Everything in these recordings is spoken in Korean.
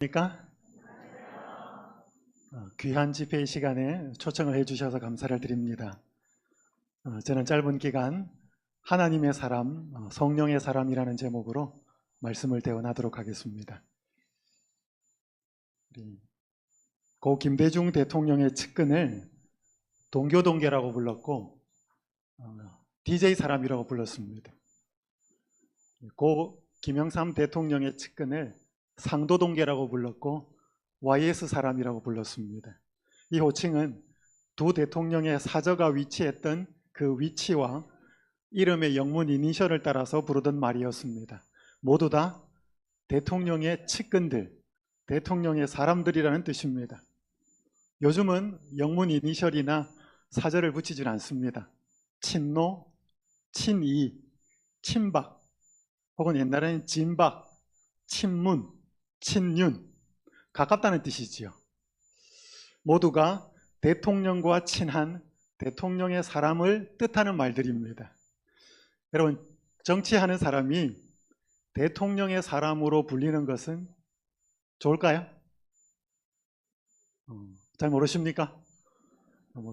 그러니까 귀한 집회 시간에 초청을 해주셔서 감사를 드립니다. 저는 짧은 기간 하나님의 사람, 성령의 사람이라는 제목으로 말씀을 대언하도록 하겠습니다. 고 김대중 대통령의 측근을 동교동계라고 불렀고 DJ 사람이라고 불렀습니다. 고 김영삼 대통령의 측근을 상도동계라고 불렀고 YS 사람이라고 불렀습니다. 이 호칭은 두 대통령의 사저가 위치했던 그 위치와 이름의 영문 이니셜을 따라서 부르던 말이었습니다. 모두 다 대통령의 측근들, 대통령의 사람들이라는 뜻입니다. 요즘은 영문 이니셜이나 사저를 붙이질 않습니다. 친노, 친이, 친박, 혹은 옛날에는 진박, 친문, 친윤, 가깝다는 뜻이지요. 모두가 대통령과 친한 대통령의 사람을 뜻하는 말들입니다. 여러분, 정치하는 사람이 대통령의 사람으로 불리는 것은 좋을까요? 잘 모르십니까?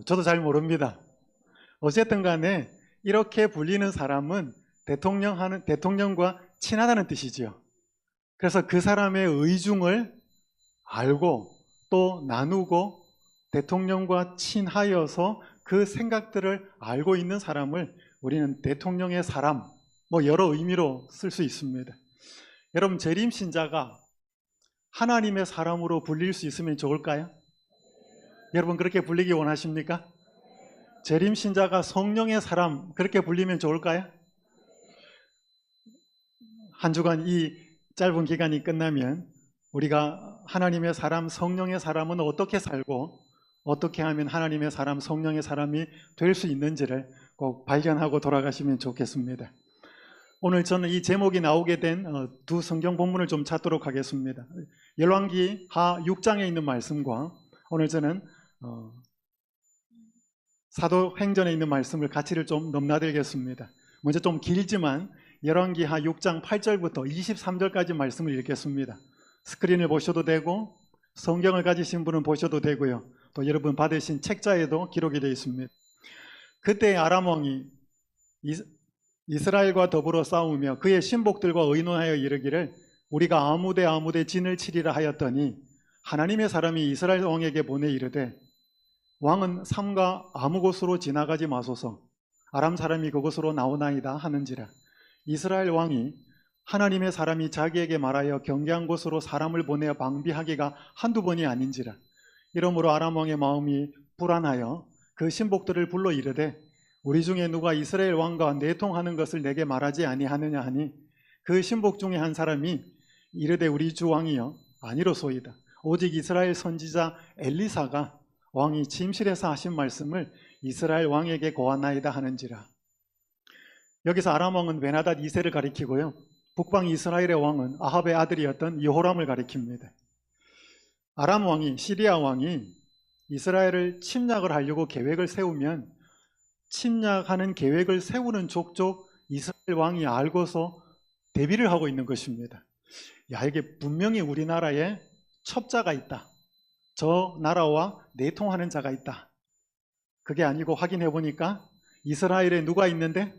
저도 잘 모릅니다. 어쨌든 간에 이렇게 불리는 사람은 대통령과 친하다는 뜻이지요. 그래서 그 사람의 의중을 알고 또 나누고 대통령과 친하여서 그 생각들을 알고 있는 사람을 우리는 대통령의 사람, 여러 의미로 쓸 수 있습니다. 여러분, 재림신자가 하나님의 사람으로 불릴 수 있으면 좋을까요? 여러분, 그렇게 불리기 원하십니까? 재림신자가 성령의 사람, 그렇게 불리면 좋을까요? 한 주간 이 짧은 기간이 끝나면 우리가 하나님의 사람, 성령의 사람은 어떻게 살고 어떻게 하면 하나님의 사람, 성령의 사람이 될 수 있는지를 꼭 발견하고 돌아가시면 좋겠습니다. 오늘 저는 이 제목이 나오게 된 두 성경 본문을 좀 찾도록 하겠습니다. 열왕기 하 6장에 있는 말씀과 오늘 저는 사도행전에 있는 말씀을 같이를 좀 넘나들겠습니다. 먼저 좀 길지만 열왕기 하 6장 8절부터 23절까지 말씀을 읽겠습니다. 스크린을 보셔도 되고 성경을 가지신 분은 보셔도 되고요. 또 여러분 받으신 책자에도 기록이 되어 있습니다. 그때 아람 왕이 이스라엘과 더불어 싸우며 그의 신복들과 의논하여 이르기를 우리가 아무데 진을 치리라 하였더니 하나님의 사람이 이스라엘 왕에게 보내 이르되 왕은 삼가 아무 곳으로 지나가지 마소서 아람 사람이 그곳으로 나오나이다 하는지라. 이스라엘 왕이 하나님의 사람이 자기에게 말하여 경계한 곳으로 사람을 보내어 방비하기가 한두 번이 아닌지라. 이러므로 아람 왕의 마음이 불안하여 그 신복들을 불러 이르되 우리 중에 누가 이스라엘 왕과 내통하는 것을 내게 말하지 아니하느냐 하니 그 신복 중에 한 사람이 이르되 우리 주 왕이여 아니로소이다. 오직 이스라엘 선지자 엘리사가 왕이 침실에서 하신 말씀을 이스라엘 왕에게 고하나이다 하는지라. 여기서 아람 왕은 베나닷 2세를 가리키고요, 북방 이스라엘의 왕은 아합의 아들이었던 여호람을 가리킵니다. 아람 왕이, 시리아 왕이 이스라엘을 침략을 하려고 계획을 세우면 침략하는 계획을 세우는 족족 이스라엘 왕이 알고서 대비를 하고 있는 것입니다. 이게 분명히 우리나라에 첩자가 있다, 저 나라와 내통하는 자가 있다. 그게 아니고 확인해 보니까 이스라엘에 누가 있는데?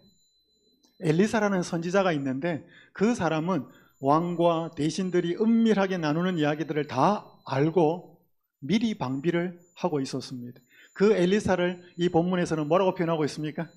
엘리사라는 선지자가 있는데 그 사람은 왕과 대신들이 은밀하게 나누는 이야기들을 다 알고 미리 방비를 하고 있었습니다. 그 엘리사를 이 본문에서는 뭐라고 표현하고 있습니까?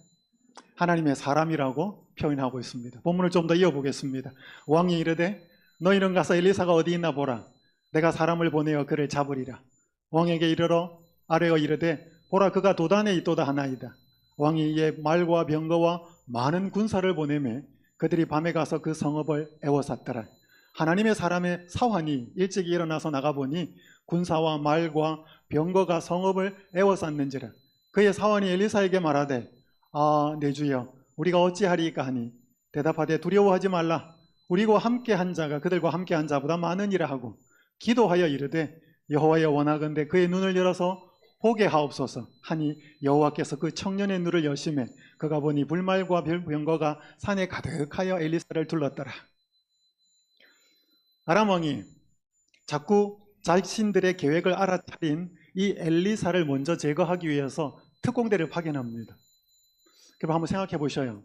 하나님의 사람이라고 표현하고 있습니다. 본문을 좀 더 이어보겠습니다. 왕이 이르되 너희는 가서 엘리사가 어디 있나 보라. 내가 사람을 보내어 그를 잡으리라. 왕에게 이르러 아뢰어 이르되 보라 그가 도단에 있도다 하나이다. 왕이 이에 말과 병거와 많은 군사를 보내매 그들이 밤에 가서 그 성읍을 에워쌌더라. 하나님의 사람의 사환이 일찍 일어나서 나가보니 군사와 말과 병거가 성읍을 에워쌌는지라. 그의 사환이 엘리사에게 말하되 내 주여 우리가 어찌하리이까 하니 대답하되 두려워하지 말라. 우리와 함께한 자가 그들과 함께한 자보다 많으니라 하고 기도하여 이르되 여호와여 원하건대 그의 눈을 열어서 보게 하옵소서 하니 여호와께서 그 청년의 눈을 여심해 그가 보니 불말과 병거가 산에 가득하여 엘리사를 둘렀더라. 아람 왕이 자꾸 자신들의 계획을 알아차린 이 엘리사를 먼저 제거하기 위해서 특공대를 파견합니다. 그럼 한번 생각해 보셔요.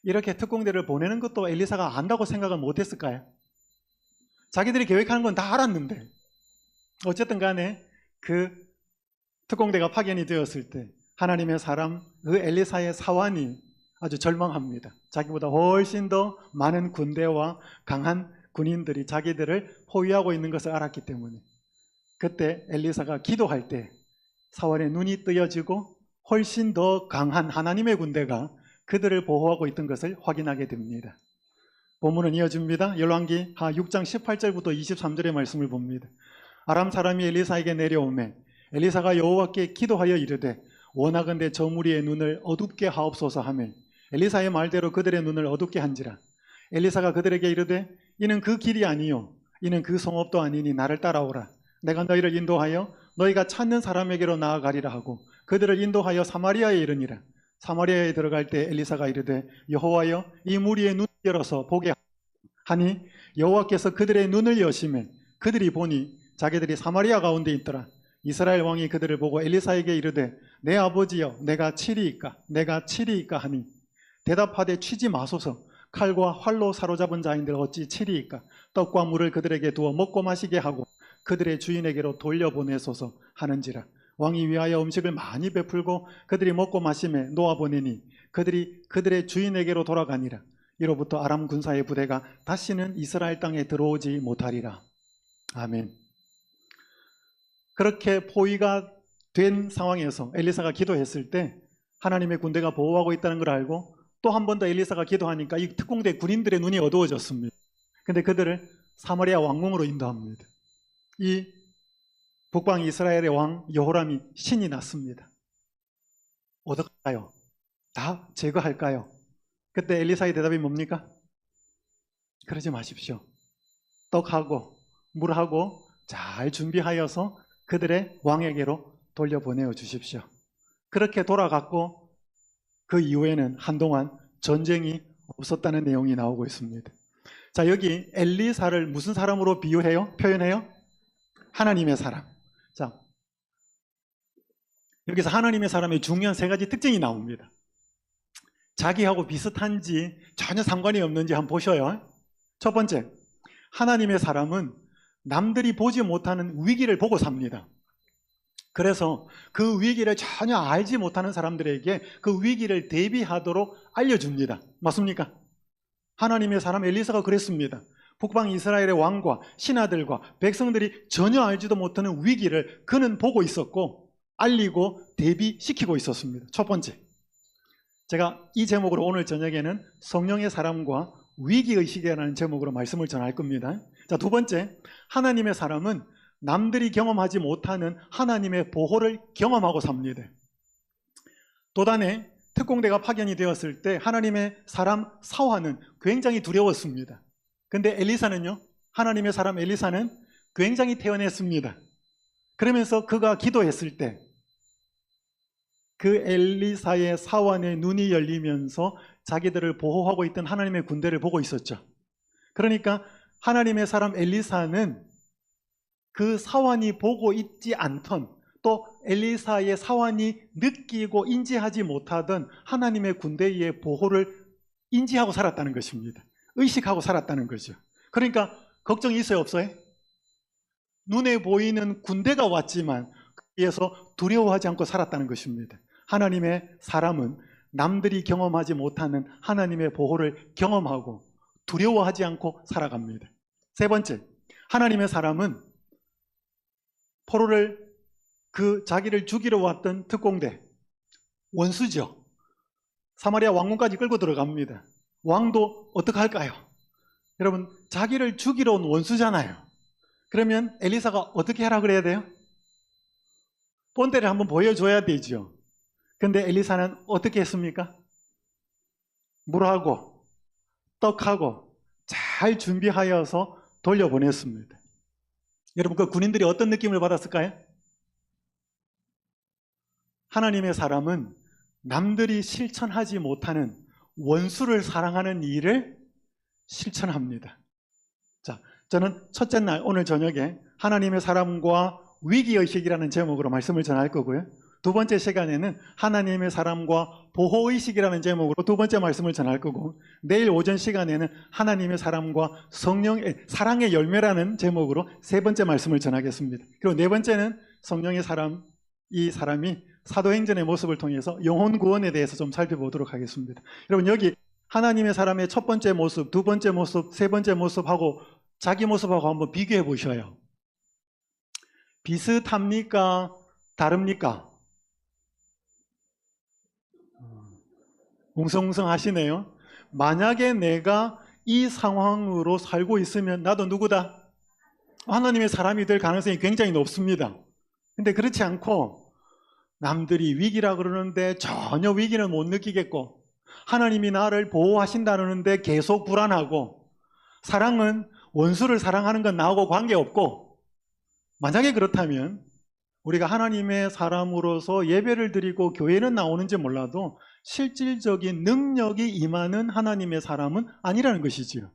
이렇게 특공대를 보내는 것도 엘리사가 안다고 생각은 못했을까요? 자기들이 계획하는 건 다 알았는데 어쨌든 간에 그 특공대가 파견이 되었을 때 하나님의 사람 그 엘리사의 사환이 아주 절망합니다. 자기보다 훨씬 더 많은 군대와 강한 군인들이 자기들을 포위하고 있는 것을 알았기 때문에 그때 엘리사가 기도할 때 사환의 눈이 뜨여지고 훨씬 더 강한 하나님의 군대가 그들을 보호하고 있던 것을 확인하게 됩니다. 본문은 이어집니다. 열왕기 하 6장 18절부터 23절의 말씀을 봅니다. 아람 사람이 엘리사에게 내려오매 엘리사가 여호와께 기도하여 이르되 원하건대 저 무리의 눈을 어둡게 하옵소서 하매 엘리사의 말대로 그들의 눈을 어둡게 한지라. 엘리사가 그들에게 이르되 이는 그 길이 아니요 이는 그 성읍도 아니니 나를 따라오라. 내가 너희를 인도하여 너희가 찾는 사람에게로 나아가리라 하고 그들을 인도하여 사마리아에 이르니라. 사마리아에 들어갈 때 엘리사가 이르되 여호와여 이 무리의 눈을 열어서 보게 하니 여호와께서 그들의 눈을 여시매 그들이 보니 자기들이 사마리아 가운데 있더라. 이스라엘 왕이 그들을 보고 엘리사에게 이르되 내 아버지여 내가 치리이까 내가 치리이까 하니 대답하되 치지 마소서. 칼과 활로 사로잡은 자인들 어찌 치리이까. 떡과 물을 그들에게 두어 먹고 마시게 하고 그들의 주인에게로 돌려보내소서 하는지라. 왕이 위하여 음식을 많이 베풀고 그들이 먹고 마심에 놓아보내니 그들이 그들의 주인에게로 돌아가니라. 이로부터 아람 군사의 부대가 다시는 이스라엘 땅에 들어오지 못하리라. 아멘. 그렇게 포위가 된 상황에서 엘리사가 기도했을 때 하나님의 군대가 보호하고 있다는 걸 알고 또 한 번 더 엘리사가 기도하니까 이 특공대 군인들의 눈이 어두워졌습니다. 근데 그들을 사마리아 왕궁으로 인도합니다. 이 북방 이스라엘의 왕 여호람이 신이 났습니다. 어떡할까요? 다 제거할까요? 그때 엘리사의 대답이 뭡니까? 그러지 마십시오. 떡하고 물하고 잘 준비하여서 그들의 왕에게로 돌려보내어 주십시오. 그렇게 돌아갔고 그 이후에는 한동안 전쟁이 없었다는 내용이 나오고 있습니다. 자, 여기 엘리사를 무슨 사람으로 비유해요? 표현해요? 하나님의 사람. 자, 여기서 하나님의 사람의 중요한 세 가지 특징이 나옵니다. 자기하고 비슷한지 전혀 상관이 없는지 한번 보셔요. 첫 번째, 하나님의 사람은 남들이 보지 못하는 위기를 보고 삽니다. 그래서 그 위기를 전혀 알지 못하는 사람들에게 그 위기를 대비하도록 알려줍니다. 맞습니까? 하나님의 사람 엘리사가 그랬습니다. 북방 이스라엘의 왕과 신하들과 백성들이 전혀 알지도 못하는 위기를 그는 보고 있었고 알리고 대비시키고 있었습니다. 첫 번째, 제가 이 제목으로 오늘 저녁에는 성령의 사람과 위기의식이라는 제목으로 말씀을 전할 겁니다. 자, 두 번째, 하나님의 사람은 남들이 경험하지 못하는 하나님의 보호를 경험하고 삽니다. 도단에 특공대가 파견이 되었을 때 하나님의 사람 사환은 굉장히 두려웠습니다. 근데 엘리사는요, 하나님의 사람 엘리사는 굉장히 태연했습니다. 그러면서 그가 기도했을 때 그 엘리사의 사환의 눈이 열리면서 자기들을 보호하고 있던 하나님의 군대를 보고 있었죠. 그러니까 하나님의 사람 엘리사는 그 사환이 보고 있지 않던 또 엘리사의 사환이 느끼고 인지하지 못하던 하나님의 군대의 보호를 인지하고 살았다는 것입니다. 의식하고 살았다는 거죠. 그러니까 걱정이 있어요, 없어요? 눈에 보이는 군대가 왔지만 거기에서 두려워하지 않고 살았다는 것입니다. 하나님의 사람은 남들이 경험하지 못하는 하나님의 보호를 경험하고 두려워하지 않고 살아갑니다. 세 번째, 하나님의 사람은 포로를 자기를 죽이러 왔던 특공대, 원수죠. 사마리아 왕궁까지 끌고 들어갑니다. 왕도 어떻게 할까요? 여러분, 자기를 죽이러 온 원수잖아요. 그러면 엘리사가 어떻게 하라 그래야 돼요? 본때를 한번 보여줘야 되죠. 근데 엘리사는 어떻게 했습니까? 물하고 떡하고 잘 준비하여서 돌려보냈습니다. 여러분, 그 군인들이 어떤 느낌을 받았을까요? 하나님의 사람은 남들이 실천하지 못하는 원수를 사랑하는 일을 실천합니다. 자, 저는 첫째 날 오늘 저녁에 하나님의 사람과 위기의식이라는 제목으로 말씀을 전할 거고요. 두 번째 시간에는 하나님의 사람과 보호의식이라는 제목으로 두 번째 말씀을 전할 거고, 내일 오전 시간에는 하나님의 사람과 사랑의 열매라는 제목으로 세 번째 말씀을 전하겠습니다. 그리고 네 번째는 성령의 사람, 이 사람이 사도행전의 모습을 통해서 영혼 구원에 대해서 좀 살펴보도록 하겠습니다. 여러분, 여기 하나님의 사람의 첫 번째 모습, 두 번째 모습, 세 번째 모습하고 자기 모습하고 한번 비교해 보셔요. 비슷합니까? 다릅니까? 웅성웅성 하시네요. 만약에 내가 이 상황으로 살고 있으면 나도 누구다? 하나님의 사람이 될 가능성이 굉장히 높습니다. 근데 그렇지 않고 남들이 위기라 그러는데 전혀 위기는 못 느끼겠고, 하나님이 나를 보호하신다는데 계속 불안하고, 사랑은 원수를 사랑하는 건 나하고 관계없고, 만약에 그렇다면 우리가 하나님의 사람으로서 예배를 드리고 교회는 나오는지 몰라도 실질적인 능력이 임하는 하나님의 사람은 아니라는 것이지요.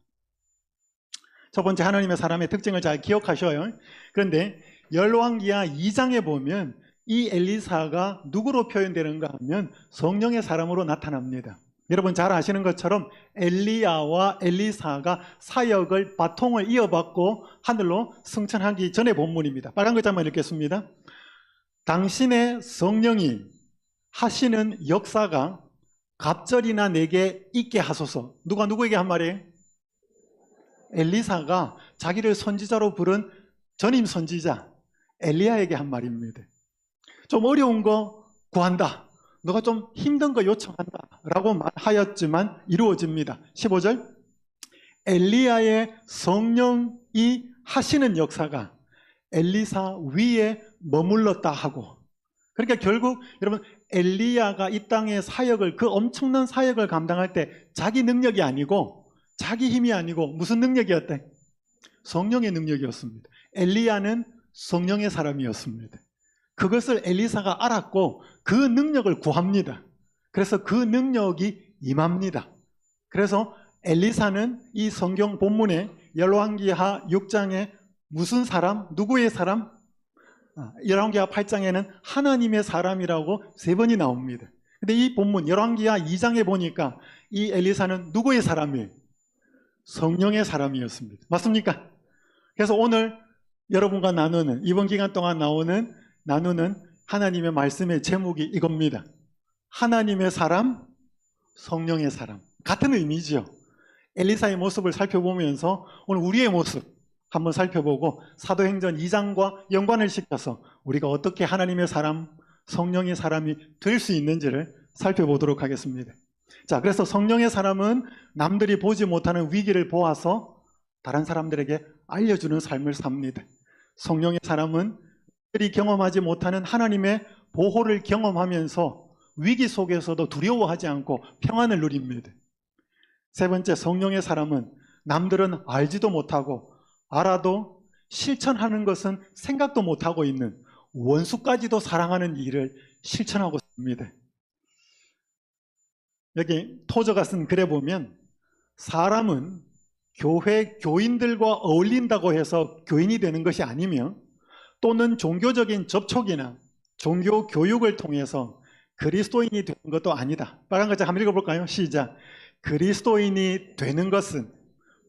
첫 번째, 하나님의 사람의 특징을 잘 기억하셔요. 그런데 열왕기하 2장에 보면 이 엘리사가 누구로 표현되는가 하면 성령의 사람으로 나타납니다. 여러분 잘 아시는 것처럼 엘리야와 엘리사가 사역을 바통을 이어받고 하늘로 승천하기 전의 본문입니다. 빨간 글자만 읽겠습니다. 당신의 성령이 하시는 역사가 갑절이나 내게 있게 하소서. 누가 누구에게 한 말이에요? 엘리사가 자기를 선지자로 부른 전임 선지자 엘리야에게 한 말입니다. 좀 어려운 거 구한다, 너가 좀 힘든 거 요청한다 라고 말하였지만 이루어집니다. 15절, 엘리야의 성령이 하시는 역사가 엘리사 위에 머물렀다 하고, 그러니까 결국 여러분 엘리야가 이 땅의 사역을, 그 엄청난 사역을 감당할 때 자기 능력이 아니고 자기 힘이 아니고 무슨 능력이었대? 성령의 능력이었습니다. 엘리야는 성령의 사람이었습니다. 그것을 엘리사가 알았고 그 능력을 구합니다. 그래서 그 능력이 임합니다. 그래서 엘리사는 이 성경 본문에 열왕기하 6장에 무슨 사람? 누구의 사람? 열왕기하 8장에는 하나님의 사람이라고 세 번이 나옵니다. 근데 이 본문 열왕기하 2장에 보니까 이 엘리사는 누구의 사람이에요? 성령의 사람이었습니다. 맞습니까? 그래서 오늘 여러분과 나누는, 이번 기간 동안 나누는 하나님의 말씀의 제목이 이겁니다. 하나님의 사람, 성령의 사람. 같은 의미죠. 엘리사의 모습을 살펴보면서 오늘 우리의 모습 한번 살펴보고 사도행전 2장과 연관을 시켜서 우리가 어떻게 하나님의 사람, 성령의 사람이 될 수 있는지를 살펴보도록 하겠습니다. 자, 그래서 성령의 사람은 남들이 보지 못하는 위기를 보아서 다른 사람들에게 알려주는 삶을 삽니다. 성령의 사람은 들이 경험하지 못하는 하나님의 보호를 경험하면서 위기 속에서도 두려워하지 않고 평안을 누립니다. 세 번째, 성령의 사람은 남들은 알지도 못하고 알아도 실천하는 것은 생각도 못하고 있는 원수까지도 사랑하는 일을 실천하고 있습니다. 여기 토저가 쓴 글에 보면 사람은 교회 교인들과 어울린다고 해서 교인이 되는 것이 아니며 또는 종교적인 접촉이나 종교 교육을 통해서 그리스도인이 되는 것도 아니다. 빨간 글자 한번 읽어볼까요? 시작. 그리스도인이 되는 것은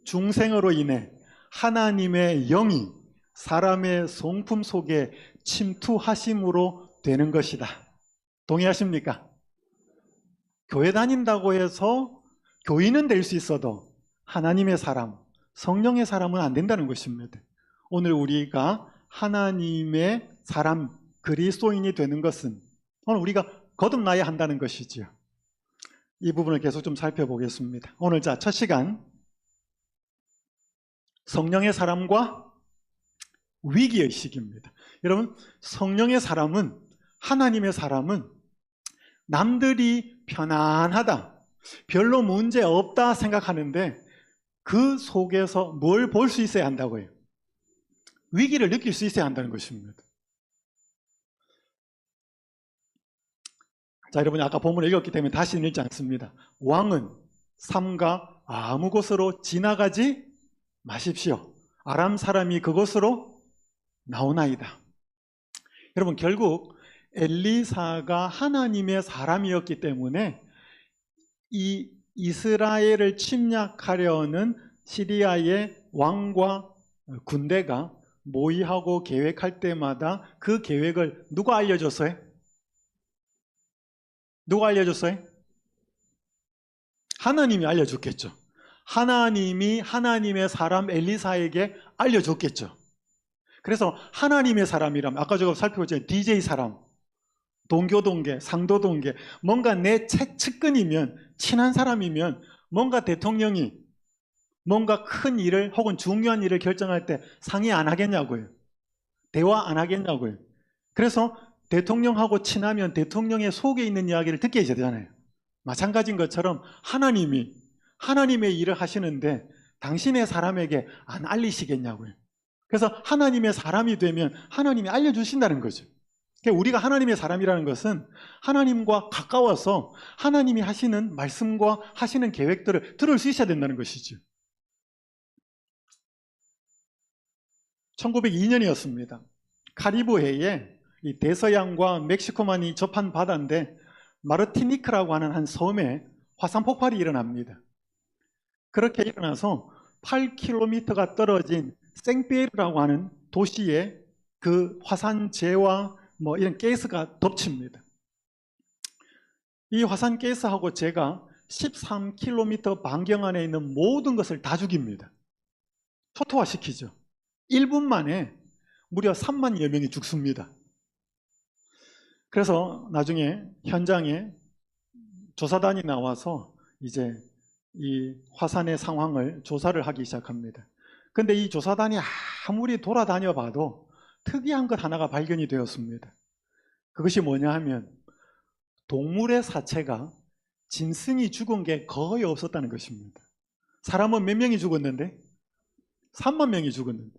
중생으로 인해 하나님의 영이 사람의 성품 속에 침투하심으로 되는 것이다. 동의하십니까? 교회 다닌다고 해서 교인은 될 수 있어도 하나님의 사람, 성령의 사람은 안 된다는 것입니다. 오늘 우리가 하나님의 사람, 그리스도인이 되는 것은 오늘 우리가 거듭나야 한다는 것이지요. 이 부분을 계속 좀 살펴보겠습니다. 오늘 자, 첫 시간 성령의 사람과 위기의식입니다. 여러분, 성령의 사람은, 하나님의 사람은 남들이 편안하다, 별로 문제 없다 생각하는데 그 속에서 뭘 볼 수 있어야 한다고요? 위기를 느낄 수 있어야 한다는 것입니다. 자, 여러분이 아까 본문을 읽었기 때문에 다시는 읽지 않습니다. 왕은 삼가 아무 곳으로 지나가지 마십시오. 아람 사람이 그곳으로 나오나이다. 여러분, 결국 엘리사가 하나님의 사람이었기 때문에 이 이스라엘을 침략하려는 시리아의 왕과 군대가 모의하고 계획할 때마다 그 계획을 누가 알려줬어요? 누가 알려줬어요? 하나님이 알려줬겠죠. 하나님이 하나님의 사람 엘리사에게 알려줬겠죠. 그래서 하나님의 사람이라면 아까 제가 살펴봤잖아요. DJ 사람, 동교동계, 상도동계, 뭔가 내 측근이면, 친한 사람이면 뭔가 대통령이 뭔가 큰 일을 혹은 중요한 일을 결정할 때 상의 안 하겠냐고요. 대화 안 하겠냐고요. 그래서 대통령하고 친하면 대통령의 속에 있는 이야기를 듣게 해야 되잖아요. 마찬가지인 것처럼 하나님이 하나님의 일을 하시는데 당신의 사람에게 안 알리시겠냐고요. 그래서 하나님의 사람이 되면 하나님이 알려주신다는 거죠. 그러니까 우리가 하나님의 사람이라는 것은 하나님과 가까워서 하나님이 하시는 말씀과 하시는 계획들을 들을 수 있어야 된다는 것이죠. 1902년이었습니다. 카리브해에 이 대서양과 멕시코만이 접한 바다인데 마르티니크라고 하는 한 섬에 화산 폭발이 일어납니다. 그렇게 일어나서 8km가 떨어진 생피에르라고 하는 도시에 그 화산재와 뭐 이런 가스가 덮칩니다. 이 화산 가스하고 제가 13km 반경 안에 있는 모든 것을 다 죽입니다. 초토화시키죠. 1분 만에 무려 3만여 명이 죽습니다. 그래서 나중에 현장에 조사단이 나와서 이제 이 화산의 상황을 조사를 하기 시작합니다. 근데 이 조사단이 아무리 돌아다녀 봐도 특이한 것 하나가 발견이 되었습니다. 그것이 뭐냐 하면 동물의 사체가 짐승이 죽은 게 거의 없었다는 것입니다. 사람은 몇 명이 죽었는데? 3만 명이 죽었는데.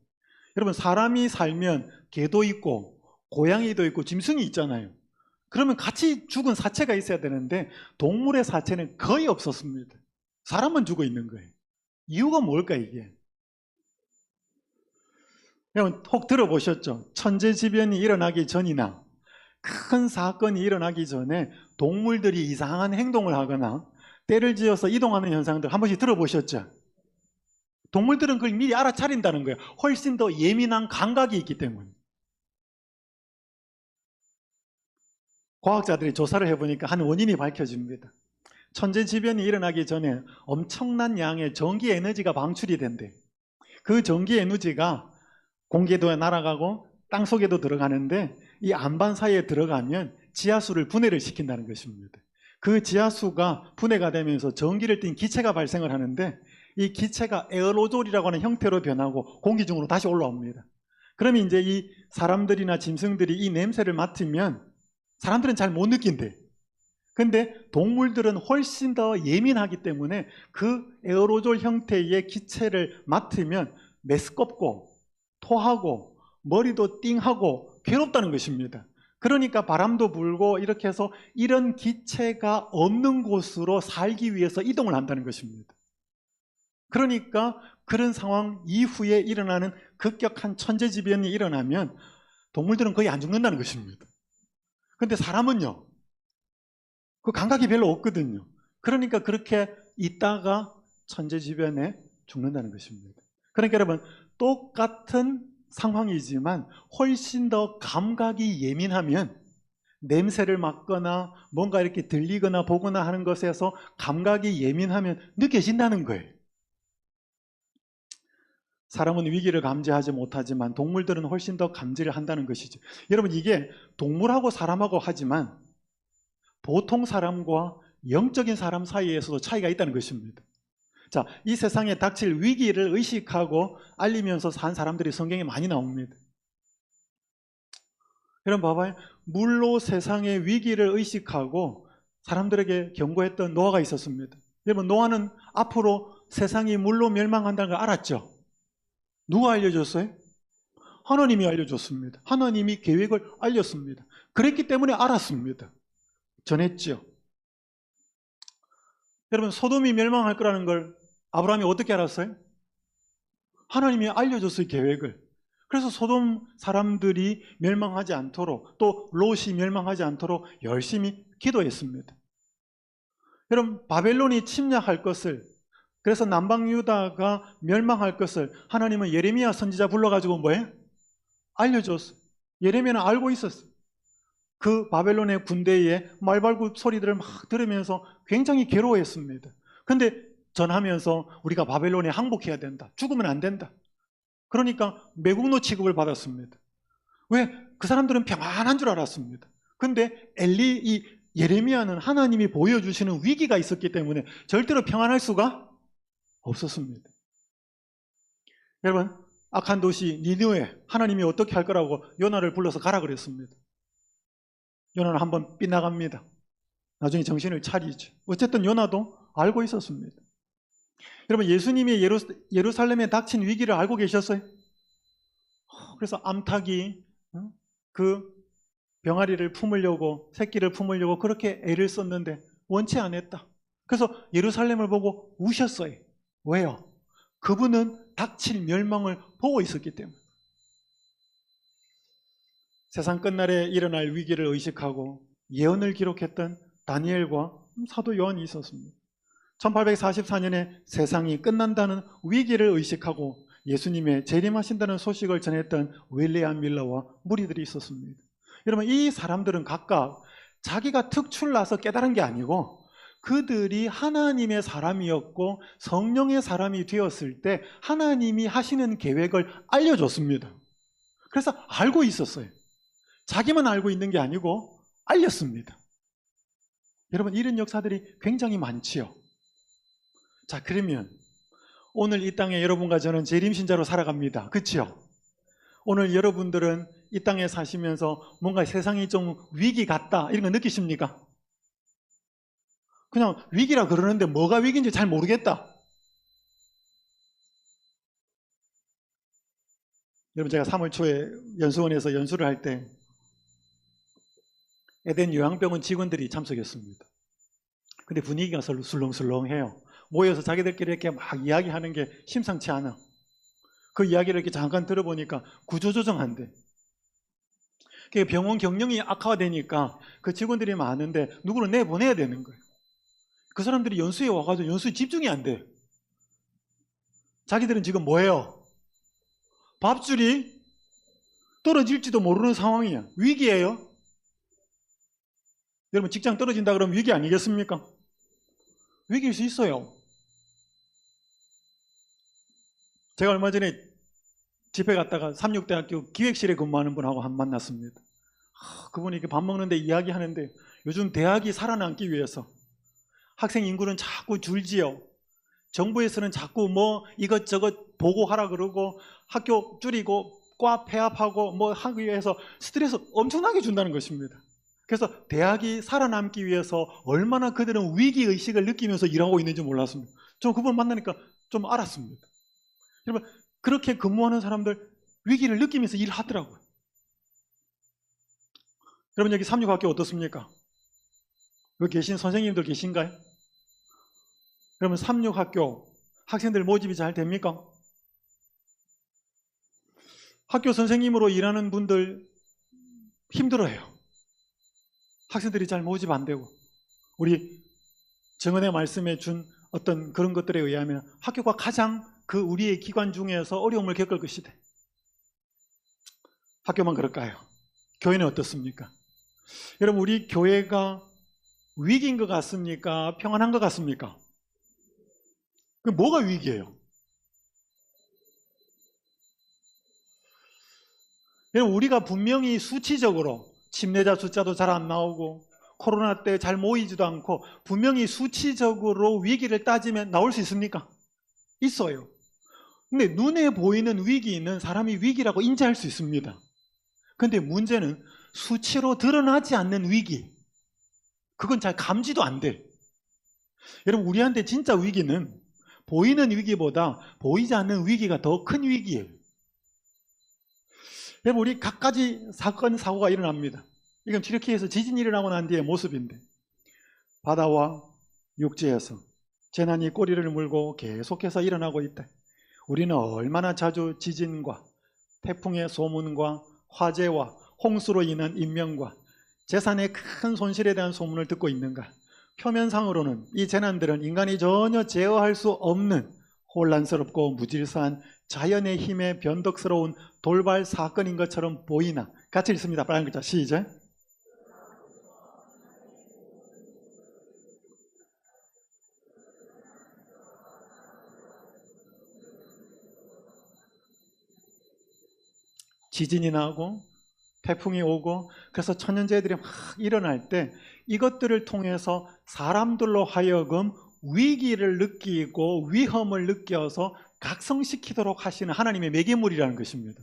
여러분, 사람이 살면 개도 있고 고양이도 있고 짐승이 있잖아요. 그러면 같이 죽은 사체가 있어야 되는데 동물의 사체는 거의 없었습니다. 사람만 죽어 있는 거예요. 이유가 뭘까 이게? 여러분 혹 들어보셨죠? 천재지변이 일어나기 전이나 큰 사건이 일어나기 전에 동물들이 이상한 행동을 하거나 때를 지어서 이동하는 현상들 한 번씩 들어보셨죠? 동물들은 그걸 미리 알아차린다는 거예요. 훨씬 더 예민한 감각이 있기 때문에. 과학자들이 조사를 해보니까 한 원인이 밝혀집니다. 천재지변이 일어나기 전에 엄청난 양의 전기 에너지가 방출이 된대. 그 전기 에너지가 공기에도 날아가고 땅속에도 들어가는데 이 안반 사이에 들어가면 지하수를 분해를 시킨다는 것입니다. 그 지하수가 분해가 되면서 전기를 띤 기체가 발생을 하는데 이 기체가 에어로졸이라고 하는 형태로 변하고 공기 중으로 다시 올라옵니다. 그러면 이제 이 사람들이나 짐승들이 이 냄새를 맡으면 사람들은 잘 못 느낀대. 근데 동물들은 훨씬 더 예민하기 때문에 그 에어로졸 형태의 기체를 맡으면 메스껍고 토하고 머리도 띵하고 괴롭다는 것입니다. 그러니까 바람도 불고 이렇게 해서 이런 기체가 없는 곳으로 살기 위해서 이동을 한다는 것입니다. 그러니까 그런 상황 이후에 일어나는 급격한 천재지변이 일어나면 동물들은 거의 안 죽는다는 것입니다. 근데 사람은요, 그 감각이 별로 없거든요. 그러니까 그렇게 있다가 천재지변에 죽는다는 것입니다. 그러니까 여러분, 똑같은 상황이지만 훨씬 더 감각이 예민하면 냄새를 맡거나 뭔가 이렇게 들리거나 보거나 하는 것에서 감각이 예민하면 느껴진다는 거예요. 사람은 위기를 감지하지 못하지만 동물들은 훨씬 더 감지를 한다는 것이죠. 여러분, 이게 동물하고 사람하고 하지만 보통 사람과 영적인 사람 사이에서도 차이가 있다는 것입니다. 자, 이 세상에 닥칠 위기를 의식하고 알리면서 산 사람들이 성경에 많이 나옵니다. 여러분 봐봐요. 물로 세상의 위기를 의식하고 사람들에게 경고했던 노아가 있었습니다. 여러분, 노아는 앞으로 세상이 물로 멸망한다는 걸 알았죠? 누가 알려줬어요? 하나님이 알려줬습니다. 하나님이 계획을 알렸습니다. 그랬기 때문에 알았습니다. 전했죠. 여러분, 소돔이 멸망할 거라는 걸 아브라함이 어떻게 알았어요? 하나님이 알려줬어요, 계획을. 그래서 소돔 사람들이 멸망하지 않도록, 또 롯이 멸망하지 않도록 열심히 기도했습니다. 여러분, 바벨론이 침략할 것을, 그래서 남방 유다가 멸망할 것을 하나님은 예레미야 선지자 불러가지고 뭐해? 알려줬어. 예레미야는 알고 있었어. 그 바벨론의 군대의 말발굽 소리들을 막 들으면서 굉장히 괴로워했습니다. 근데 전하면서 우리가 바벨론에 항복해야 된다. 죽으면 안 된다. 그러니까 매국노 취급을 받았습니다. 왜? 그 사람들은 평안한 줄 알았습니다. 근데 이 예레미야는 하나님이 보여주시는 위기가 있었기 때문에 절대로 평안할 수가 없었습니다. 여러분, 악한 도시 니느웨, 하나님이 어떻게 할 거라고 요나를 불러서 가라 그랬습니다. 요나는 한번 빗나갑니다. 나중에 정신을 차리죠. 어쨌든 요나도 알고 있었습니다. 여러분, 예수님이 예루살렘에 닥친 위기를 알고 계셨어요? 그래서 암탉이 그 병아리를 품으려고, 새끼를 품으려고 그렇게 애를 썼는데 원치 않았다. 그래서 예루살렘을 보고 우셨어요. 왜요? 그분은 닥칠 멸망을 보고 있었기 때문에. 세상 끝날에 일어날 위기를 의식하고 예언을 기록했던 다니엘과 사도 요한이 있었습니다. 1844년에 세상이 끝난다는 위기를 의식하고 예수님의 재림하신다는 소식을 전했던 윌리엄 밀러와 무리들이 있었습니다. 여러분, 이 사람들은 각각 자기가 특출나서 깨달은 게 아니고 그들이 하나님의 사람이었고 성령의 사람이 되었을 때 하나님이 하시는 계획을 알려줬습니다. 그래서 알고 있었어요. 자기만 알고 있는 게 아니고 알렸습니다. 여러분, 이런 역사들이 굉장히 많지요. 자, 그러면 오늘 이 땅에 여러분과 저는 재림신자로 살아갑니다. 그렇죠? 오늘 여러분들은 이 땅에 사시면서 뭔가 세상이 좀 위기 같다 이런 거 느끼십니까? 그냥 위기라 그러는데 뭐가 위기인지 잘 모르겠다. 여러분, 제가 3월 초에 연수원에서 연수를 할 때 에덴 요양병원 직원들이 참석했습니다. 근데 분위기가 술렁술렁해요. 모여서 자기들끼리 이렇게 막 이야기하는 게 심상치 않아. 그 이야기를 이렇게 잠깐 들어보니까 구조조정한대. 병원 경영이 악화되니까 그 직원들이 많은데 누구를 내보내야 되는 거예요. 그 사람들이 연수에 와가지고 연수에 집중이 안 돼. 자기들은 지금 뭐예요? 밥줄이 떨어질지도 모르는 상황이야. 위기예요. 여러분, 직장 떨어진다 그러면 위기 아니겠습니까? 위기일 수 있어요. 제가 얼마 전에 집회 갔다가 삼육대학교 기획실에 근무하는 분하고 만났습니다. 그분이 이렇게 밥 먹는데 이야기하는데 요즘 대학이 살아남기 위해서 학생 인구는 자꾸 줄지요. 정부에서는 자꾸 뭐 이것저것 보고하라 그러고 학교 줄이고 과 폐합하고 뭐 하기 위해서 스트레스 엄청나게 준다는 것입니다. 그래서 대학이 살아남기 위해서 얼마나 그들은 위기의식을 느끼면서 일하고 있는지 몰랐습니다. 저 그분 만나니까 좀 알았습니다. 여러분, 그렇게 근무하는 사람들 위기를 느끼면서 일하더라고요. 여러분, 여기 삼육학교 어떻습니까? 여기 계신 선생님들 계신가요? 그러면 삼육학교 학생들 모집이 잘 됩니까? 학교 선생님으로 일하는 분들 힘들어요. 학생들이 잘 모집 안 되고, 우리 정은의 말씀에 준 어떤 그런 것들에 의하면 학교가 가장 그 우리의 기관 중에서 어려움을 겪을 것이다. 학교만 그럴까요? 교회는 어떻습니까? 여러분, 우리 교회가 위기인 것 같습니까? 평안한 것 같습니까? 그 뭐가 위기예요? 여러분, 우리가 분명히 수치적으로 침례자 숫자도 잘 안 나오고 코로나 때 잘 모이지도 않고 분명히 수치적으로 위기를 따지면 나올 수 있습니까? 있어요. 근데 눈에 보이는 위기는 사람이 위기라고 인지할 수 있습니다. 근데 문제는 수치로 드러나지 않는 위기, 그건 잘 감지도 안 돼. 여러분, 우리한테 진짜 위기는 보이는 위기보다 보이지 않는 위기가 더 큰 위기예요. 여러분, 우리 갖가지 사건, 사고가 일어납니다. 이건 튀르키예에서 지진이 일어나고 난 뒤의 모습인데, 바다와 육지에서 재난이 꼬리를 물고 계속해서 일어나고 있다. 우리는 얼마나 자주 지진과 태풍의 소문과 화재와 홍수로 인한 인명과 재산의 큰 손실에 대한 소문을 듣고 있는가? 표면상으로는 이 재난들은 인간이 전혀 제어할 수 없는 혼란스럽고 무질서한 자연의 힘에 변덕스러운 돌발 사건인 것처럼 보이나? 같이 읽습니다. 빨간 글자 시작. 지진이 나고 태풍이 오고 그래서 천연재해들이 막 일어날 때 이것들을 통해서 사람들로 하여금 위기를 느끼고 위험을 느껴서 각성시키도록 하시는 하나님의 매개물이라는 것입니다.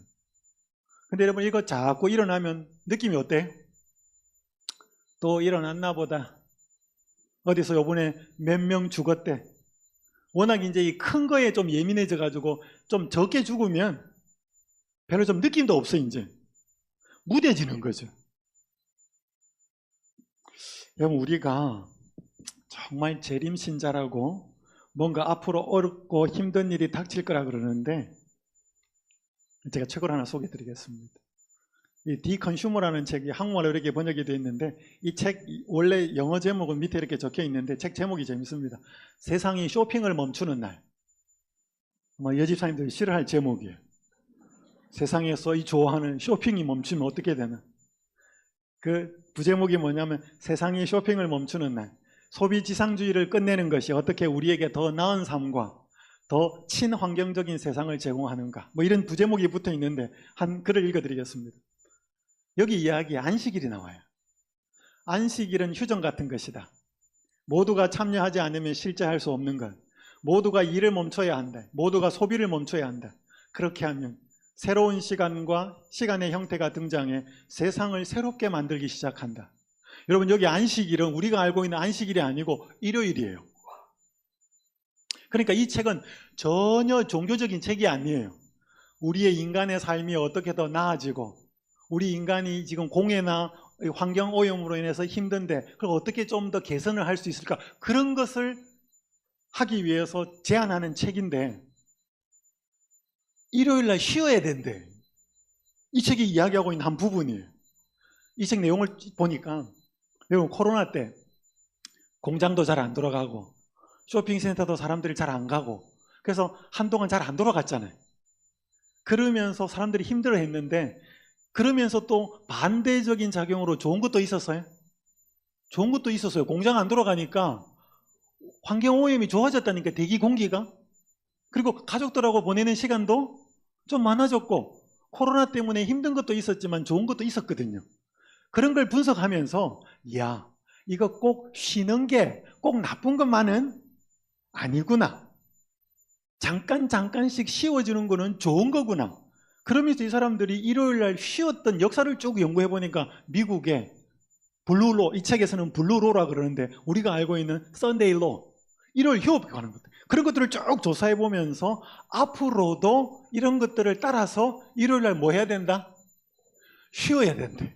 근데 여러분 이거 자꾸 일어나면 느낌이 어때요? 또 일어났나 보다. 어디서 요번에 몇 명 죽었대. 워낙 이제 이 큰 거에 좀 예민해져 가지고 좀 적게 죽으면 별로 좀 느낌도 없어. 이제 무뎌지는 거죠. 여러분 우리가 정말 재림신자라고 뭔가 앞으로 어렵고 힘든 일이 닥칠 거라 그러는데 제가 책을 하나 소개해드리겠습니다. 이 디컨슈머라는 책이 한국말로 이렇게 번역이 되어 있는데 이 책 원래 영어 제목은 밑에 이렇게 적혀 있는데 책 제목이 재밌습니다. 세상이 쇼핑을 멈추는 날. 아마 여집사님들이 싫어할 제목이에요. 세상에서 이 좋아하는 쇼핑이 멈추면 어떻게 되나? 그 부제목이 뭐냐면 세상이 쇼핑을 멈추는 날. 소비지상주의를 끝내는 것이 어떻게 우리에게 더 나은 삶과 더 친환경적인 세상을 제공하는가? 뭐 이런 부제목이 붙어 있는데 한 글을 읽어드리겠습니다. 여기 이야기에 안식일이 나와요. 안식일은 휴전 같은 것이다. 모두가 참여하지 않으면 실제 할 수 없는 것. 모두가 일을 멈춰야 한다. 모두가 소비를 멈춰야 한다. 그렇게 하면 새로운 시간과 시간의 형태가 등장해 세상을 새롭게 만들기 시작한다. 여러분 여기 안식일은 우리가 알고 있는 안식일이 아니고 일요일이에요. 그러니까 이 책은 전혀 종교적인 책이 아니에요. 우리의 인간의 삶이 어떻게 더 나아지고 우리 인간이 지금 공해나 환경 오염으로 인해서 힘든데 그걸 어떻게 좀 더 개선을 할 수 있을까? 그런 것을 하기 위해서 제안하는 책인데 일요일날 쉬어야 된대. 이 책이 이야기하고 있는 한 부분이에요. 이 책 내용을 보니까 여러분 코로나 때 공장도 잘 안 돌아가고 쇼핑센터도 사람들이 잘 안 가고 그래서 한동안 잘 안 돌아갔잖아요. 그러면서 사람들이 힘들어했는데 그러면서 또 반대적인 작용으로 좋은 것도 있었어요. 좋은 것도 있었어요. 공장 안 돌아가니까 환경오염이 좋아졌다니까 대기 공기가. 그리고 가족들하고 보내는 시간도 좀 많아졌고 코로나 때문에 힘든 것도 있었지만 좋은 것도 있었거든요. 그런 걸 분석하면서 야 이거 꼭 쉬는 게 꼭 나쁜 것만은 아니구나. 잠깐씩 쉬어주는 거는 좋은 거구나. 그러면서 이 사람들이 일요일날 쉬었던 역사를 쭉 연구해 보니까 미국의 블루로, 이 책에서는 블루로라 그러는데 우리가 알고 있는 썬데이로, 일요일 휴업에 관한 것들, 그런 것들을 쭉 조사해 보면서 앞으로도 이런 것들을 따라서 일요일날 뭐 해야 된다? 쉬어야 된대.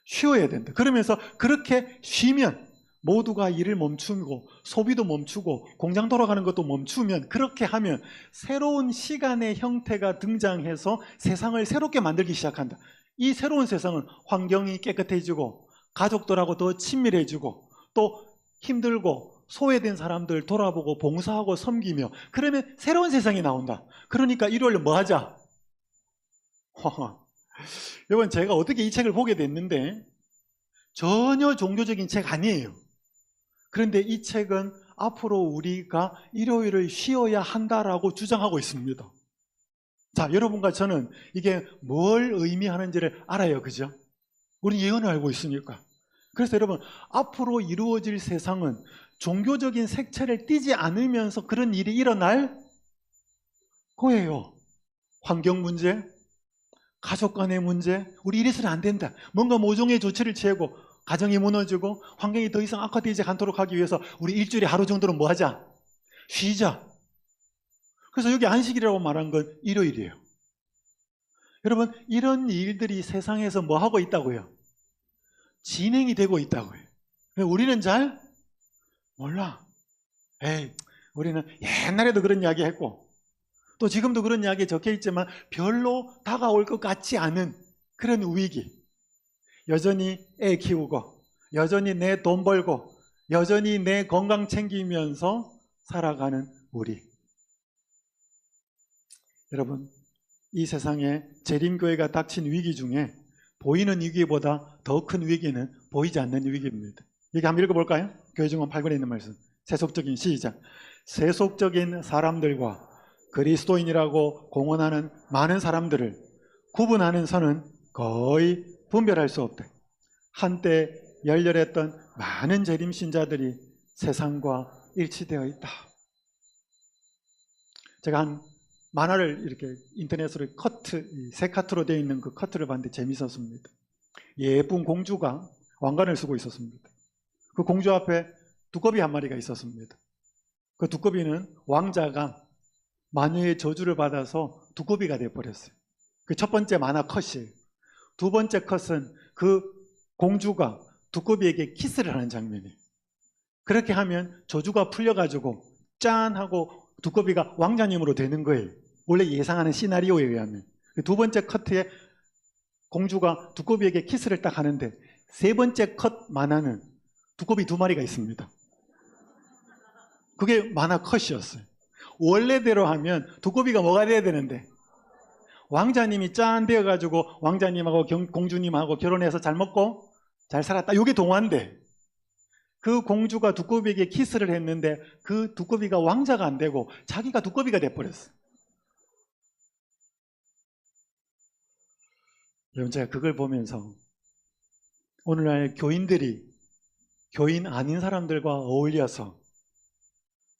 쉬어야 된다. 그러면서 그렇게 쉬면 모두가 일을 멈추고 소비도 멈추고 공장 돌아가는 것도 멈추면 그렇게 하면 새로운 시간의 형태가 등장해서 세상을 새롭게 만들기 시작한다. 이 새로운 세상은 환경이 깨끗해지고 가족들하고 더 친밀해지고 또 힘들고 소외된 사람들 돌아보고 봉사하고 섬기며 그러면 새로운 세상이 나온다. 그러니까 일요일에 뭐 하자? 여러분 제가 어떻게 이 책을 보게 됐는데 전혀 종교적인 책 아니에요. 그런데 이 책은 앞으로 우리가 일요일을 쉬어야 한다라고 주장하고 있습니다. 자, 여러분과 저는 이게 뭘 의미하는지를 알아요. 그죠? 우리 예언을 알고 있으니까. 그래서 여러분, 앞으로 이루어질 세상은 종교적인 색채를 띠지 않으면서 그런 일이 일어날 거예요. 환경 문제, 가족 간의 문제, 우리 이래서는 안 된다. 뭔가 모종의 조치를 취하고 가정이 무너지고 환경이 더 이상 악화되지 않도록 하기 위해서 우리 일주일에 하루 정도는 뭐 하자? 쉬자. 그래서 여기 안식일이라고 말한 건 일요일이에요. 여러분 이런 일들이 세상에서 뭐 하고 있다고요? 진행이 되고 있다고요. 우리는 잘 몰라. 에이, 우리는 옛날에도 그런 이야기 했고 또 지금도 그런 이야기에 적혀 있지만 별로 다가올 것 같지 않은 그런 위기. 여전히 애 키우고, 여전히 내 돈 벌고, 여전히 내 건강 챙기면서 살아가는 우리. 여러분, 이 세상에 재림교회가 닥친 위기 중에 보이는 위기보다 더 큰 위기는 보이지 않는 위기입니다. 이게 한번 읽어볼까요? 교회증언 8권에 있는 말씀. 세속적인 시작. 세속적인 사람들과 그리스도인이라고 공언하는 많은 사람들을 구분하는 선은 거의 분별할 수 없다. 한때 열렬했던 많은 재림신자들이 세상과 일치되어 있다. 제가 한 만화를 이렇게 인터넷으로 세 카트로 되어 있는 그 커트를 봤는데 재밌었습니다. 예쁜 공주가 왕관을 쓰고 있었습니다. 그 공주 앞에 두꺼비 한 마리가 있었습니다. 그 두꺼비는 왕자가 마녀의 저주를 받아서 두꺼비가 되어버렸어요. 그 첫 번째 만화 컷이에요. 두 번째 컷은 그 공주가 두꺼비에게 키스를 하는 장면이에요. 그렇게 하면 저주가 풀려가지고 짠 하고 두꺼비가 왕자님으로 되는 거예요. 원래 예상하는 시나리오에 의하면. 두 번째 커트에 공주가 두꺼비에게 키스를 딱 하는데 세 번째 컷 만화는 두꺼비 두 마리가 있습니다. 그게 만화 컷이었어요. 원래대로 하면 두꺼비가 뭐가 돼야 되는데 왕자님이 짠 되어가지고 왕자님하고 공주님하고 결혼해서 잘 먹고 잘 살았다. 이게 동화인데 그 공주가 두꺼비에게 키스를 했는데 그 두꺼비가 왕자가 안 되고 자기가 두꺼비가 돼버렸어요. 여러분, 제가 그걸 보면서 오늘날 교인들이 교인 아닌 사람들과 어울려서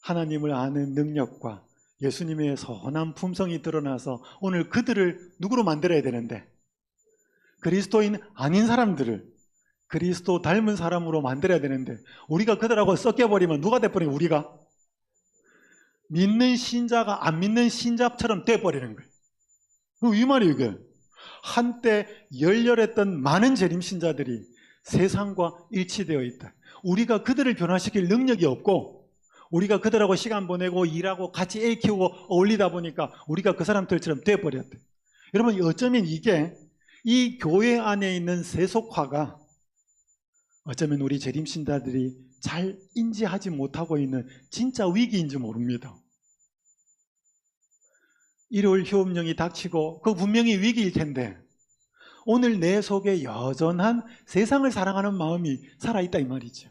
하나님을 아는 능력과 예수님의 선한 품성이 드러나서 오늘 그들을 누구로 만들어야 되는데 그리스도인 아닌 사람들을 그리스도 닮은 사람으로 만들어야 되는데 우리가 그들하고 섞여버리면 누가 돼버리면 우리가 믿는 신자가 안 믿는 신자처럼 돼버리는 거예요. 이 말이에요. 이게 한때 열렬했던 많은 재림신자들이 세상과 일치되어 있다. 우리가 그들을 변화시킬 능력이 없고 우리가 그들하고 시간 보내고 일하고 같이 애 키우고 어울리다 보니까 우리가 그 사람들처럼 돼버렸대. 여러분, 어쩌면 이게 이 교회 안에 있는 세속화가 어쩌면 우리 재림신자들이 잘 인지하지 못하고 있는 진짜 위기인지 모릅니다. 일요일 휴업령이 닥치고 그 분명히 위기일 텐데 오늘 내 속에 여전한 세상을 사랑하는 마음이 살아있다 이 말이죠.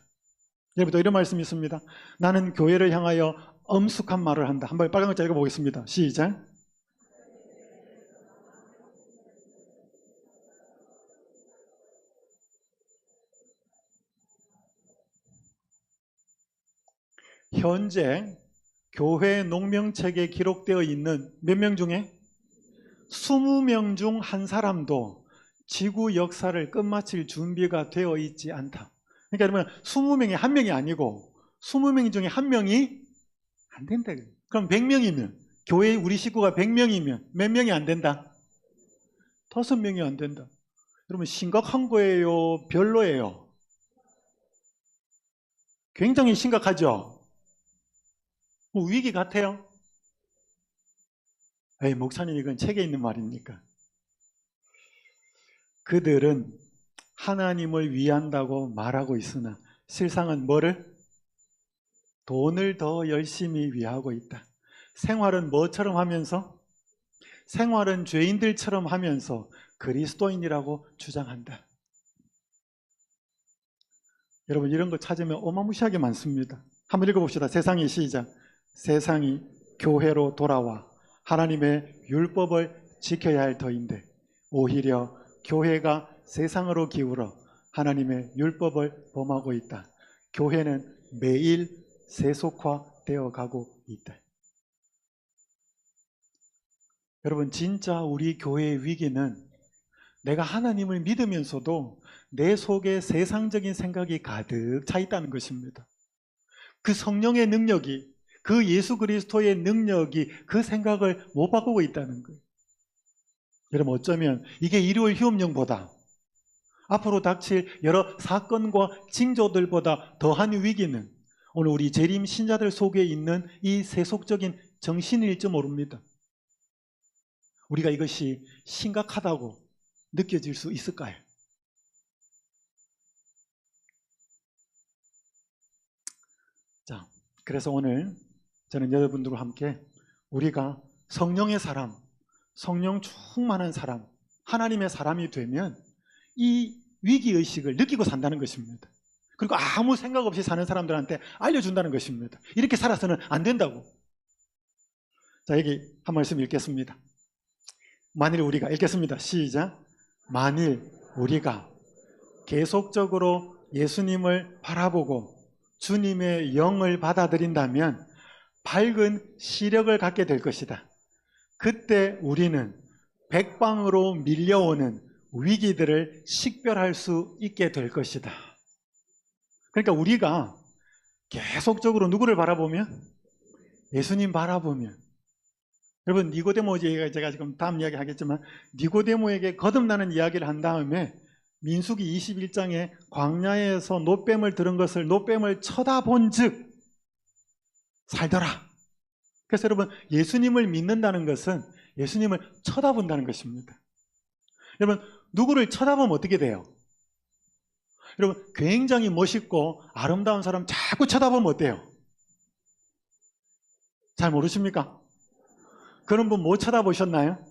예부터 이런 말씀이 있습니다. 나는 교회를 향하여 엄숙한 말을 한다. 한번 빨간 글자 읽어보겠습니다. 시작. 현재 교회 농명책에 기록되어 있는 몇 명 중에 20명 중 한 사람도 지구 역사를 끝마칠 준비가 되어 있지 않다. 그러니까 여러분 20명이 한 명이 아니고 20명 중에 한 명이 안 된다. 그럼 100명이면 교회 우리 식구가 100명이면 몇 명이 안 된다? 5명이 안 된다. 여러분 심각한 거예요? 별로예요? 굉장히 심각하죠? 위기 같아요? 에이, 목사님 이건 책에 있는 말입니까? 그들은 하나님을 위한다고 말하고 있으나 실상은 뭐를? 돈을 더 열심히 위하고 있다. 생활은 뭐처럼 하면서? 생활은 죄인들처럼 하면서 그리스도인이라고 주장한다. 여러분 이런 거 찾으면 어마무시하게 많습니다. 한번 읽어봅시다. 세상이 시작. 세상이 교회로 돌아와 하나님의 율법을 지켜야 할 터인데 오히려 교회가 세상으로 기울어 하나님의 율법을 범하고 있다. 교회는 매일 세속화되어 가고 있다. 여러분 진짜 우리 교회의 위기는 내가 하나님을 믿으면서도 내 속에 세상적인 생각이 가득 차 있다는 것입니다. 그 성령의 능력이, 그 예수 그리스도의 능력이 그 생각을 못 바꾸고 있다는 거예요. 여러분 어쩌면 이게 일요일 휴업령보다 앞으로 닥칠 여러 사건과 징조들보다 더한 위기는 오늘 우리 재림 신자들 속에 있는 이 세속적인 정신일지 모릅니다. 우리가 이것이 심각하다고 느껴질 수 있을까요? 자, 그래서 오늘 저는 여러분들과 함께 우리가 성령의 사람, 성령 충만한 사람, 하나님의 사람이 되면 이 위기의식을 느끼고 산다는 것입니다. 그리고 아무 생각 없이 사는 사람들한테 알려준다는 것입니다. 이렇게 살아서는 안 된다고. 자, 여기 한 말씀 읽겠습니다. 만일 우리가, 읽겠습니다. 시작. 만일 우리가 계속적으로 예수님을 바라보고 주님의 영을 받아들인다면 밝은 시력을 갖게 될 것이다. 그때 우리는 백방으로 밀려오는 위기들을 식별할 수 있게 될 것이다. 그러니까 우리가 계속적으로 누구를 바라보면? 예수님 바라보면. 여러분, 니고데모, 제가 지금 다음 이야기 하겠지만 니고데모에게 거듭나는 이야기를 한 다음에 민수기 21장에 광야에서 노뱀을 들은 것을 노뱀을 쳐다본 즉 살더라. 그래서 여러분, 예수님을 믿는다는 것은 예수님을 쳐다본다는 것입니다. 여러분, 누구를 쳐다보면 어떻게 돼요? 여러분, 굉장히 멋있고 아름다운 사람 자꾸 쳐다보면 어때요? 잘 모르십니까? 그런 분 못 쳐다보셨나요?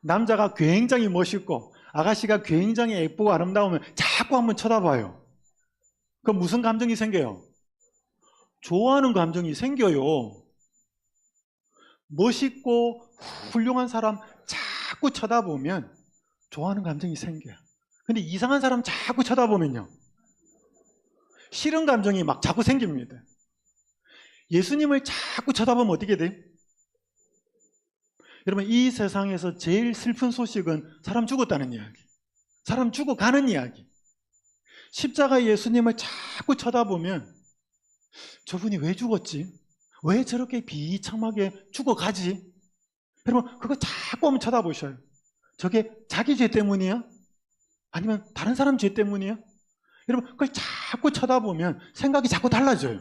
남자가 굉장히 멋있고 아가씨가 굉장히 예쁘고 아름다우면 자꾸 한번 쳐다봐요. 그럼 무슨 감정이 생겨요? 좋아하는 감정이 생겨요. 멋있고 훌륭한 사람 자꾸 쳐다보면 좋아하는 감정이 생겨요. 근데 이상한 사람 자꾸 쳐다보면요, 싫은 감정이 막 자꾸 생깁니다. 예수님을 자꾸 쳐다보면 어떻게 돼요? 여러분, 이 세상에서 제일 슬픈 소식은 사람 죽었다는 이야기, 사람 죽어가는 이야기. 십자가 예수님을 자꾸 쳐다보면 저분이 왜 죽었지? 왜 저렇게 비참하게 죽어가지? 여러분, 그거 자꾸 한번 쳐다보셔요. 저게 자기 죄 때문이야? 아니면 다른 사람 죄 때문이야? 여러분, 그걸 자꾸 쳐다보면 생각이 자꾸 달라져요.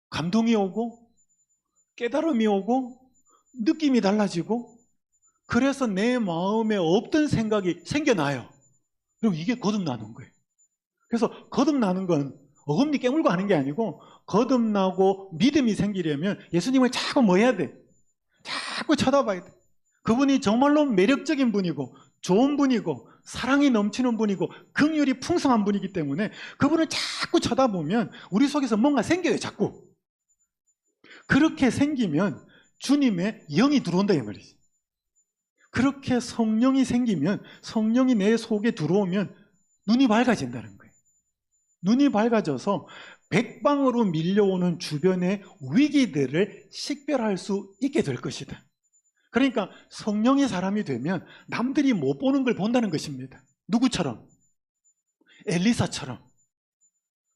감동이 오고 깨달음이 오고 느낌이 달라지고, 그래서 내 마음에 없던 생각이 생겨나요. 그럼 이게 거듭나는 거예요. 그래서 거듭나는 건 어금니 깨물고 하는 게 아니고, 거듭나고 믿음이 생기려면 예수님을 자꾸 뭐 해야 돼? 자꾸 쳐다봐야 돼. 그분이 정말로 매력적인 분이고 좋은 분이고 사랑이 넘치는 분이고 긍휼이 풍성한 분이기 때문에 그분을 자꾸 쳐다보면 우리 속에서 뭔가 생겨요. 자꾸. 그렇게 생기면 주님의 영이 들어온다 이 말이지. 그렇게 성령이 생기면, 성령이 내 속에 들어오면 눈이 밝아진다는 거예요. 눈이 밝아져서 백방으로 밀려오는 주변의 위기들을 식별할 수 있게 될 것이다. 그러니까 성령의 사람이 되면 남들이 못 보는 걸 본다는 것입니다. 누구처럼? 엘리사처럼.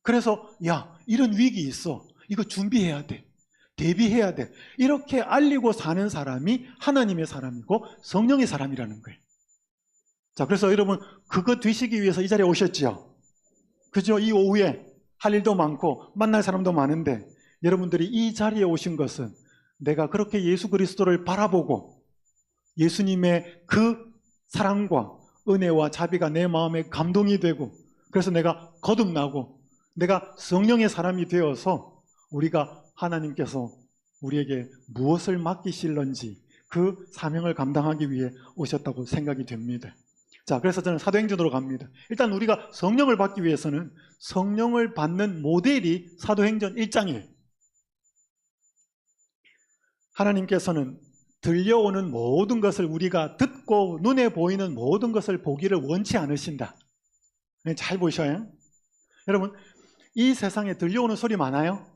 그래서 야, 이런 위기 있어, 이거 준비해야 돼, 대비해야 돼, 이렇게 알리고 사는 사람이 하나님의 사람이고 성령의 사람이라는 거예요. 자, 그래서 여러분, 그거 되시기 위해서 이 자리에 오셨죠? 그죠? 이 오후에 할 일도 많고 만날 사람도 많은데 여러분들이 이 자리에 오신 것은 내가 그렇게 예수 그리스도를 바라보고 예수님의 그 사랑과 은혜와 자비가 내 마음에 감동이 되고, 그래서 내가 거듭나고 내가 성령의 사람이 되어서 우리가 하나님께서 우리에게 무엇을 맡기실런지 그 사명을 감당하기 위해 오셨다고 생각이 됩니다. 자, 그래서 저는 사도행전으로 갑니다. 일단 우리가 성령을 받기 위해서는 성령을 받는 모델이 사도행전 1장이에요. 하나님께서는 들려오는 모든 것을 우리가 듣고 눈에 보이는 모든 것을 보기를 원치 않으신다. 잘 보셔요. 여러분, 이 세상에 들려오는 소리 많아요.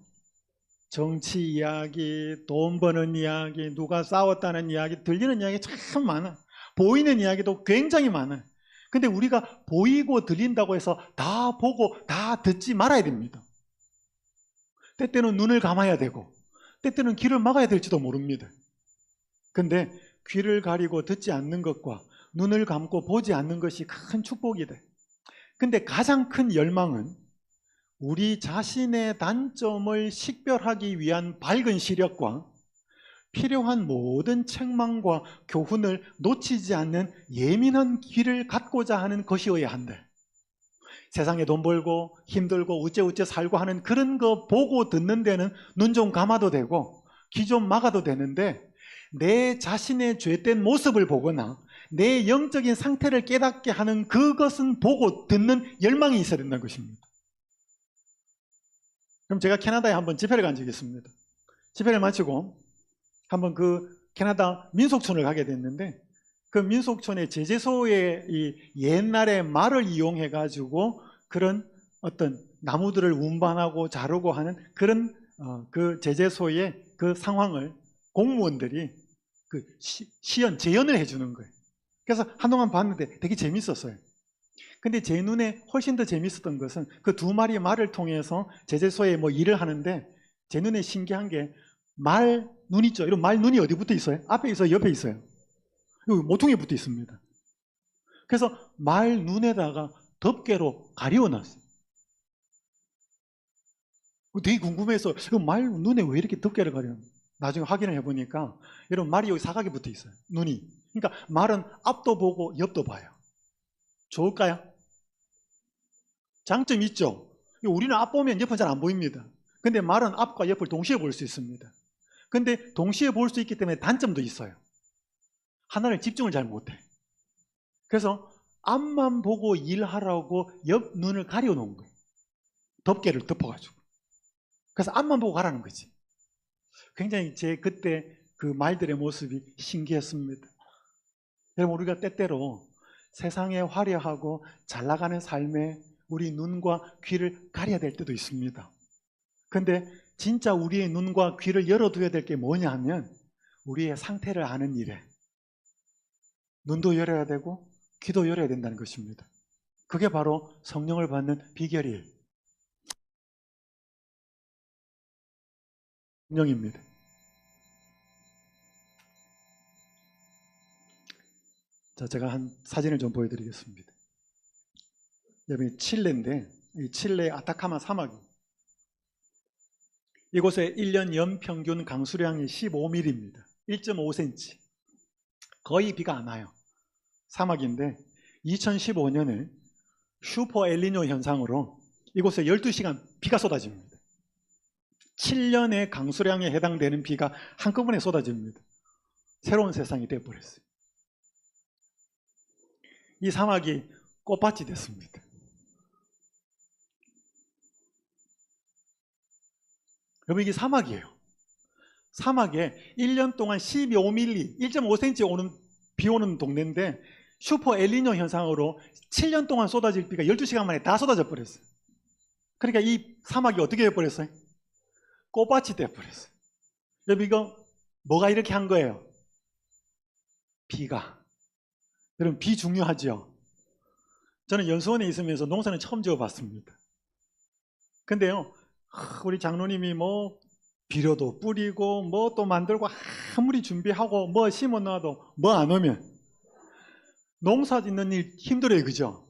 정치 이야기, 돈 버는 이야기, 누가 싸웠다는 이야기, 들리는 이야기 참 많아. 보이는 이야기도 굉장히 많아요. 근데 우리가 보이고 들린다고 해서 다 보고 다 듣지 말아야 됩니다. 때때는 눈을 감아야 되고 때때는 귀를 막아야 될지도 모릅니다. 근데 귀를 가리고 듣지 않는 것과 눈을 감고 보지 않는 것이 큰 축복이다. 근데 가장 큰 열망은 우리 자신의 단점을 식별하기 위한 밝은 시력과 필요한 모든 책망과 교훈을 놓치지 않는 예민한 귀를 갖고자 하는 것이어야 한대. 세상에 돈 벌고 힘들고 우째우째 살고 하는 그런 거 보고 듣는 데는 눈 좀 감아도 되고 귀 좀 막아도 되는데, 내 자신의 죄된 모습을 보거나 내 영적인 상태를 깨닫게 하는 그것은 보고 듣는 열망이 있어야 된다는 것입니다. 그럼 제가 캐나다에 한번 집회를 간 적이 있습니다. 집회를 마치고 한번 그 캐나다 민속촌을 가게 됐는데, 그 민속촌의 제재소에 이 옛날에 말을 이용해 가지고 그런 어떤 나무들을 운반하고 자르고 하는 그런 그 제재소의 그 상황을 공무원들이 그 재연을 해주는 거예요. 그래서 한동안 봤는데 되게 재밌었어요. 근데 제 눈에 훨씬 더 재밌었던 것은 그 두 마리 말을 통해서 제재소에 뭐 일을 하는데, 제 눈에 신기한 게 말 눈 있죠? 이런 말 눈이 어디 붙어 있어요? 앞에 있어요? 옆에 있어요? 여기 모퉁이에 붙어 있습니다. 그래서 말 눈에다가 덮개로 가려놨어요. 되게 궁금해서 말 눈에 왜 이렇게 덮개를 가려놨나? 나중에 확인을 해보니까 이런 말이 여기 사각이 붙어 있어요. 눈이. 그러니까 말은 앞도 보고 옆도 봐요. 좋을까요? 장점이 있죠. 우리는 앞 보면 옆은 잘 안 보입니다. 근데 말은 앞과 옆을 동시에 볼 수 있습니다. 근데 동시에 볼 수 있기 때문에 단점도 있어요. 하나를 집중을 잘 못해. 그래서 앞만 보고 일하라고 옆 눈을 가려 놓은 거예요. 덮개를 덮어가지고. 그래서 앞만 보고 가라는 거지. 굉장히 제 그때 그 말들의 모습이 신기했습니다. 여러분, 우리가 때때로 세상에 화려하고 잘 나가는 삶에 우리 눈과 귀를 가려야 될 때도 있습니다. 근데 진짜 우리의 눈과 귀를 열어둬야 될 게 뭐냐 하면 우리의 상태를 아는 일에 눈도 열어야 되고 귀도 열어야 된다는 것입니다. 그게 바로 성령을 받는 비결이에요. 성령입니다. 자, 제가 한 사진을 좀 보여드리겠습니다. 여기 칠레인데, 이 칠레 아타카마 사막이, 이곳의 1년 연평균 강수량이 15mm입니다. 1.5cm. 거의 비가 안 와요. 사막인데 2015년에 슈퍼 엘니뇨 현상으로 이곳에 12시간 비가 쏟아집니다. 7년의 강수량에 해당되는 비가 한꺼번에 쏟아집니다. 새로운 세상이 되어버렸어요. 이 사막이 꽃밭이 됐습니다. 여러분, 이게 사막이에요. 사막에 1년 동안 15mm, 1.5cm 오는 비 오는 동네인데, 슈퍼 엘니뇨 현상으로 7년 동안 쏟아질 비가 12시간 만에 다 쏟아져 버렸어요. 그러니까 이 사막이 어떻게 되어버렸어요? 꽃밭이 되어버렸어요. 여러분, 이거 뭐가 이렇게 한 거예요? 비가. 여러분, 비 중요하죠? 저는 연수원에 있으면서 농사는 처음 지어봤습니다. 근데요, 우리 장로님이 뭐 비료도 뿌리고 뭐 또 만들고 아무리 준비하고 뭐 심어 놔도 뭐 안 오면 농사 짓는 일 힘들어요. 그죠?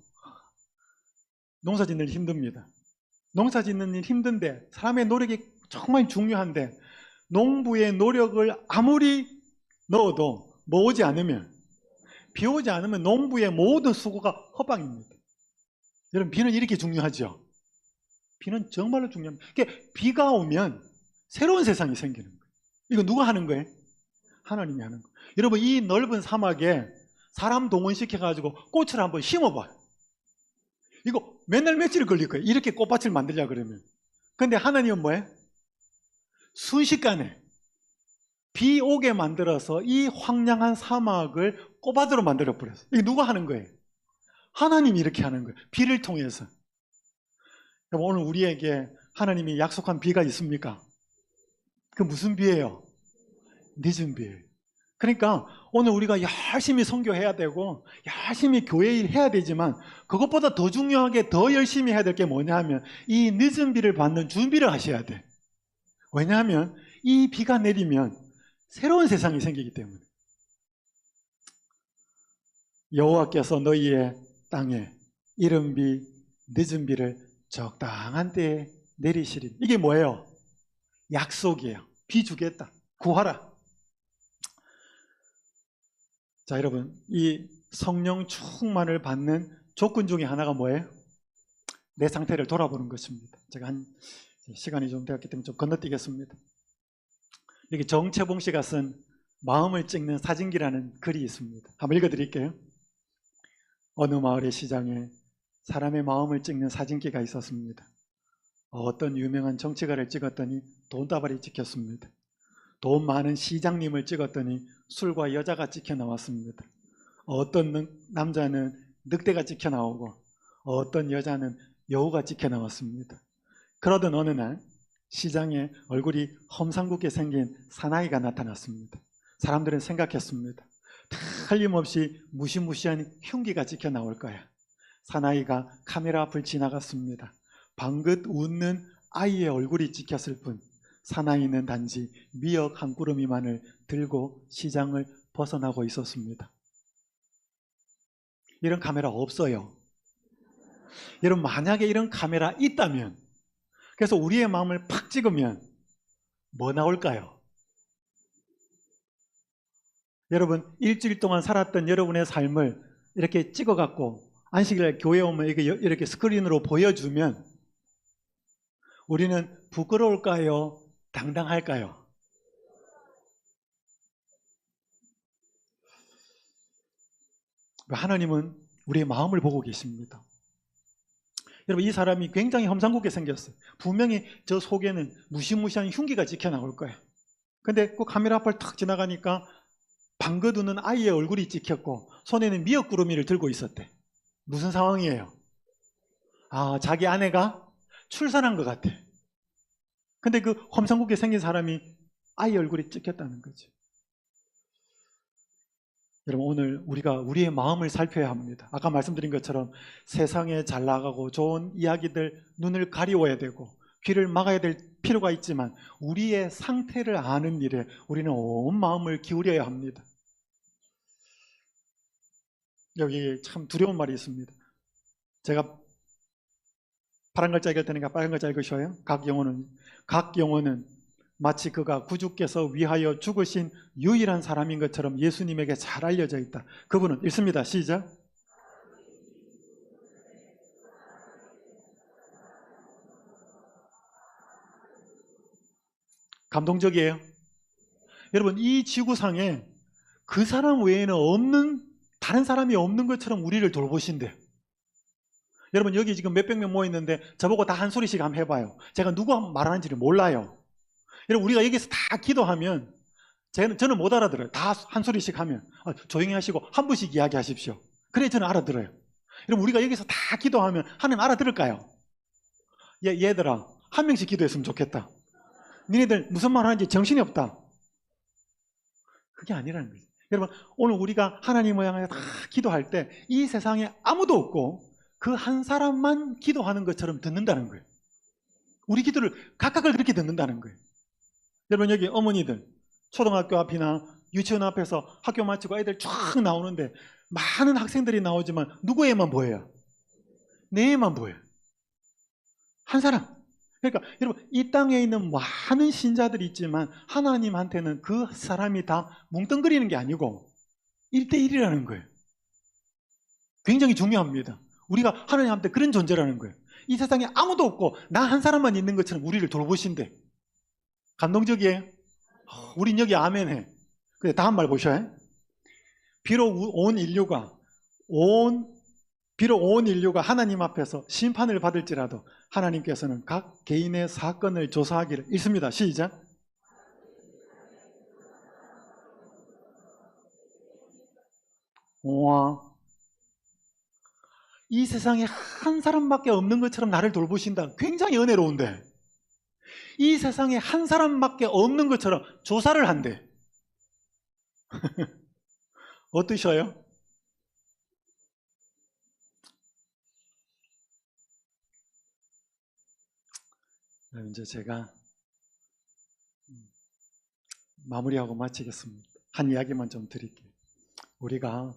농사 짓는 일 힘듭니다. 농사 짓는 일 힘든데 사람의 노력이 정말 중요한데, 농부의 노력을 아무리 넣어도 뭐 오지 않으면, 비 오지 않으면 농부의 모든 수고가 헛방입니다. 여러분, 비는 이렇게 중요하죠? 비는 정말로 중요합니다. 그러니까 비가 오면 새로운 세상이 생기는 거예요. 이거 누가 하는 거예요? 하나님이 하는 거예요. 여러분, 이 넓은 사막에 사람 동원시켜가지고 꽃을 한번 심어봐요. 이거 맨날 며칠 걸릴 거예요. 이렇게 꽃밭을 만들려 그러면. 근데 하나님은 뭐예요? 순식간에 비 오게 만들어서 이 황량한 사막을 꽃밭으로 만들어 버렸어요. 이게 누가 하는 거예요? 하나님이 이렇게 하는 거예요. 비를 통해서. 오늘 우리에게 하나님이 약속한 비가 있습니까? 그 무슨 비예요? 늦은 비예요. 그러니까 오늘 우리가 열심히 선교해야 되고 열심히 교회 일 해야 되지만, 그것보다 더 중요하게 더 열심히 해야 될 게 뭐냐 하면 이 늦은 비를 받는 준비를 하셔야 돼. 왜냐하면 이 비가 내리면 새로운 세상이 생기기 때문에. 여호와께서 너희의 땅에 이른 비, 늦은 비를 적당한 때에 내리시리. 이게 뭐예요? 약속이에요. 비 주겠다. 구하라. 자, 여러분, 이 성령 충만을 받는 조건 중에 하나가 뭐예요? 내 상태를 돌아보는 것입니다. 제가 시간이 좀 되었기 때문에 좀 건너뛰겠습니다. 여기 정채봉 씨가 쓴 마음을 찍는 사진기라는 글이 있습니다. 한번 읽어드릴게요. 어느 마을의 시장에 사람의 마음을 찍는 사진기가 있었습니다. 어떤 유명한 정치가를 찍었더니 돈다발이 찍혔습니다. 돈 많은 시장님을 찍었더니 술과 여자가 찍혀 나왔습니다. 어떤 남자는 늑대가 찍혀 나오고 어떤 여자는 여우가 찍혀 나왔습니다. 그러던 어느 날 시장에 얼굴이 험상궂게 생긴 사나이가 나타났습니다. 사람들은 생각했습니다. 틀림없이 무시무시한 흉기가 찍혀 나올 거야. 사나이가 카메라 앞을 지나갔습니다. 방긋 웃는 아이의 얼굴이 찍혔을 뿐 사나이는 단지 미역 한 꾸러미만을 들고 시장을 벗어나고 있었습니다. 이런 카메라 없어요. 여러분, 만약에 이런 카메라 있다면, 그래서 우리의 마음을 팍 찍으면 뭐 나올까요? 여러분, 일주일 동안 살았던 여러분의 삶을 이렇게 찍어갖고 안식일 교회 오면 이렇게 스크린으로 보여주면 우리는 부끄러울까요? 당당할까요? 하나님은 우리의 마음을 보고 계십니다. 여러분, 이 사람이 굉장히 험상궂게 생겼어요. 분명히 저 속에는 무시무시한 흉기가 찍혀 나올 거예요. 근데 그 카메라 앞을 탁 지나가니까 방긋 웃는 아이의 얼굴이 찍혔고 손에는 미역구름이를 들고 있었대. 무슨 상황이에요? 아, 자기 아내가 출산한 것 같아. 근데 그 험상궂게 생긴 사람이 아이 얼굴이 찍혔다는 거죠. 여러분, 오늘 우리가 우리의 마음을 살펴야 합니다. 아까 말씀드린 것처럼 세상에 잘 나가고 좋은 이야기들 눈을 가리워야 되고 귀를 막아야 될 필요가 있지만 우리의 상태를 아는 일에 우리는 온 마음을 기울여야 합니다. 여기 참 두려운 말이 있습니다. 제가 파란 글자 읽을 테니까 빨간 글자 읽으셔요. 각 영혼은 마치 그가 구주께서 위하여 죽으신 유일한 사람인 것처럼 예수님에게 잘 알려져 있다. 그분은 읽습니다. 시작. 감동적이에요. 여러분, 이 지구상에 그 사람 외에는 다른 사람이 없는 것처럼 우리를 돌보신대요. 여러분, 여기 지금 몇백 명 모였는데 저보고 다 한 소리씩 한번 해봐요. 제가 누구 말하는지를 몰라요. 여러분, 우리가 여기서 다 기도하면 저는 못 알아들어요. 다 한 소리씩 하면 조용히 하시고 한 분씩 이야기하십시오. 그래 저는 알아들어요. 여러분, 우리가 여기서 다 기도하면 하나님 알아들을까요? 얘들아, 한 명씩 기도했으면 좋겠다. 니네들 무슨 말 하는지 정신이 없다. 그게 아니라는 거죠. 여러분, 오늘 우리가 하나님을 향해 다 기도할 때 이 세상에 아무도 없고 그 한 사람만 기도하는 것처럼 듣는다는 거예요. 우리 기도를 각각을 그렇게 듣는다는 거예요. 여러분, 여기 어머니들 초등학교 앞이나 유치원 앞에서 학교 마치고 애들 쫙 나오는데 많은 학생들이 나오지만 누구에만 보여요? 내에만 보여요. 한 사람. 그러니까 여러분, 이 땅에 있는 많은 신자들이 있지만 하나님한테는 그 사람이 다 뭉뚱그리는 게 아니고 1대1이라는 거예요. 굉장히 중요합니다. 우리가 하나님한테 그런 존재라는 거예요. 이 세상에 아무도 없고 나 한 사람만 있는 것처럼 우리를 돌보신대. 감동적이에요? 우린 여기 아멘해. 근데 다음 말 보셔요. 비록 온 인류가 하나님 앞에서 심판을 받을지라도 하나님께서는 각 개인의 사건을 조사하기를. 읽습니다. 시작. 와, 이 세상에 한 사람밖에 없는 것처럼 나를 돌보신다. 굉장히 은혜로운데 이 세상에 한 사람밖에 없는 것처럼 조사를 한대. 어떠셔요? 이제 제가 마무리하고 마치겠습니다. 한 이야기만 좀 드릴게요. 우리가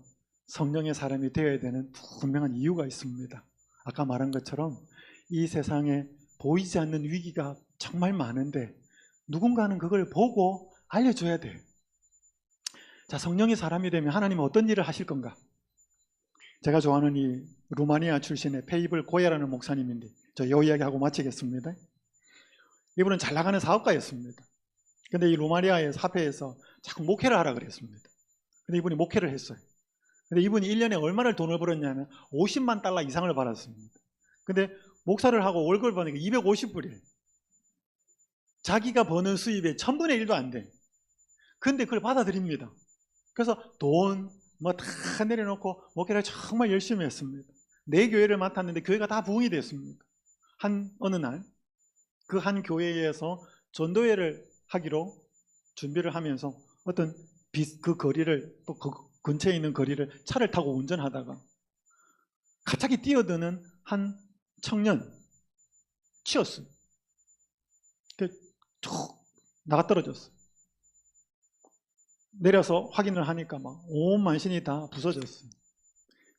성령의 사람이 되어야 되는 분명한 이유가 있습니다. 아까 말한 것처럼 이 세상에 보이지 않는 위기가 정말 많은데 누군가는 그걸 보고 알려줘야 돼요. 자, 성령이 사람이 되면 하나님은 어떤 일을 하실 건가? 제가 좋아하는 이 루마니아 출신의 페이블 고야라는 목사님인데, 저 이 이야기하고 마치겠습니다. 이분은 잘 나가는 사업가였습니다. 근데 이 루마니아의 사회에서 자꾸 목회를 하라 그랬습니다. 근데 이분이 목회를 했어요. 근데 이분이 1년에 얼마나 돈을 벌었냐면 50만 달러 이상을 받았습니다. 근데 목사를 하고 월급을 받는 게 250불이에요. 자기가 버는 수입의 1000분의 1도 안 돼. 근데 그걸 받아들입니다. 그래서 돈 뭐 다 내려놓고 목회를 정말 열심히 했습니다. 네 교회를 맡았는데 교회가 다 부흥이 됐습니다. 어느 날 그 한 교회에서 전도회를 하기로 준비를 하면서 어떤 그 거리를, 또 그 근처에 있는 거리를 차를 타고 운전하다가 갑자기 뛰어드는 한 청년 치였어요. 툭 나가 떨어졌어요. 내려서 확인을 하니까 막 온 만신이 다 부서졌어요.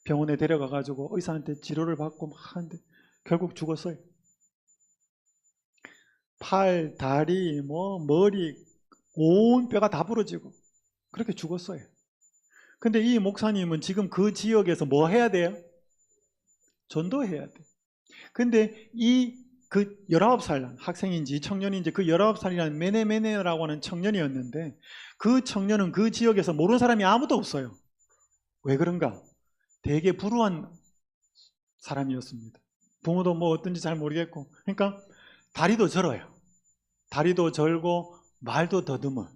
병원에 데려가가지고 의사한테 치료를 받고 막 하는데 결국 죽었어요. 팔, 다리, 머리, 온 뼈가 다 부러지고 그렇게 죽었어요. 근데 이 목사님은 지금 그 지역에서 뭐 해야 돼요? 전도해야 돼. 근데 그 19살 학생인지 청년인지 그 19살이라는 메네메네라고 하는 청년이었는데, 그 청년은 그 지역에서 모르는 사람이 아무도 없어요. 왜 그런가? 되게 불우한 사람이었습니다. 부모도 뭐 어떤지 잘 모르겠고, 그러니까 다리도 절어요. 다리도 절고 말도 더듬어.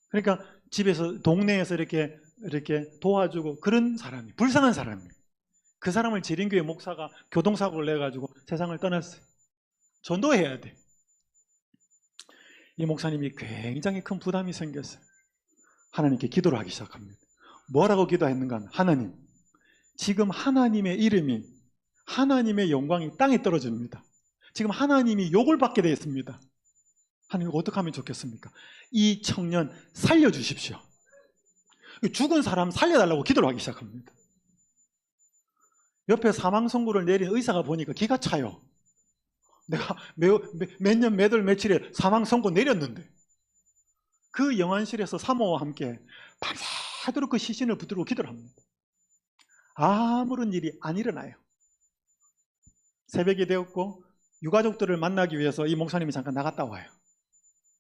그러니까 집에서 동네에서 이렇게 도와주고 그런 사람이, 불쌍한 사람이에요. 그 사람을 재림교회 목사가 교통사고를 내가지고 세상을 떠났어요. 전도해야 돼. 이 목사님이 굉장히 큰 부담이 생겼어요. 하나님께 기도를 하기 시작합니다. 뭐라고 기도했는가 하면, 하나님, 지금 하나님의 이름이, 하나님의 영광이 땅에 떨어집니다. 지금 하나님이 욕을 받게 되어 있습니다. 하나님, 어떻게 하면 좋겠습니까? 이 청년 살려주십시오. 죽은 사람 살려달라고 기도를 하기 시작합니다. 옆에 사망 선고를 내린 의사가 보니까 기가 차요. 내가 몇 년, 몇 월, 며칠에 사망 선고 내렸는데, 그 영안실에서 사모와 함께 밤새도록 그 시신을 붙들고 기도를 합니다. 아무런 일이 안 일어나요. 새벽이 되었고 유가족들을 만나기 위해서 이 목사님이 잠깐 나갔다 와요.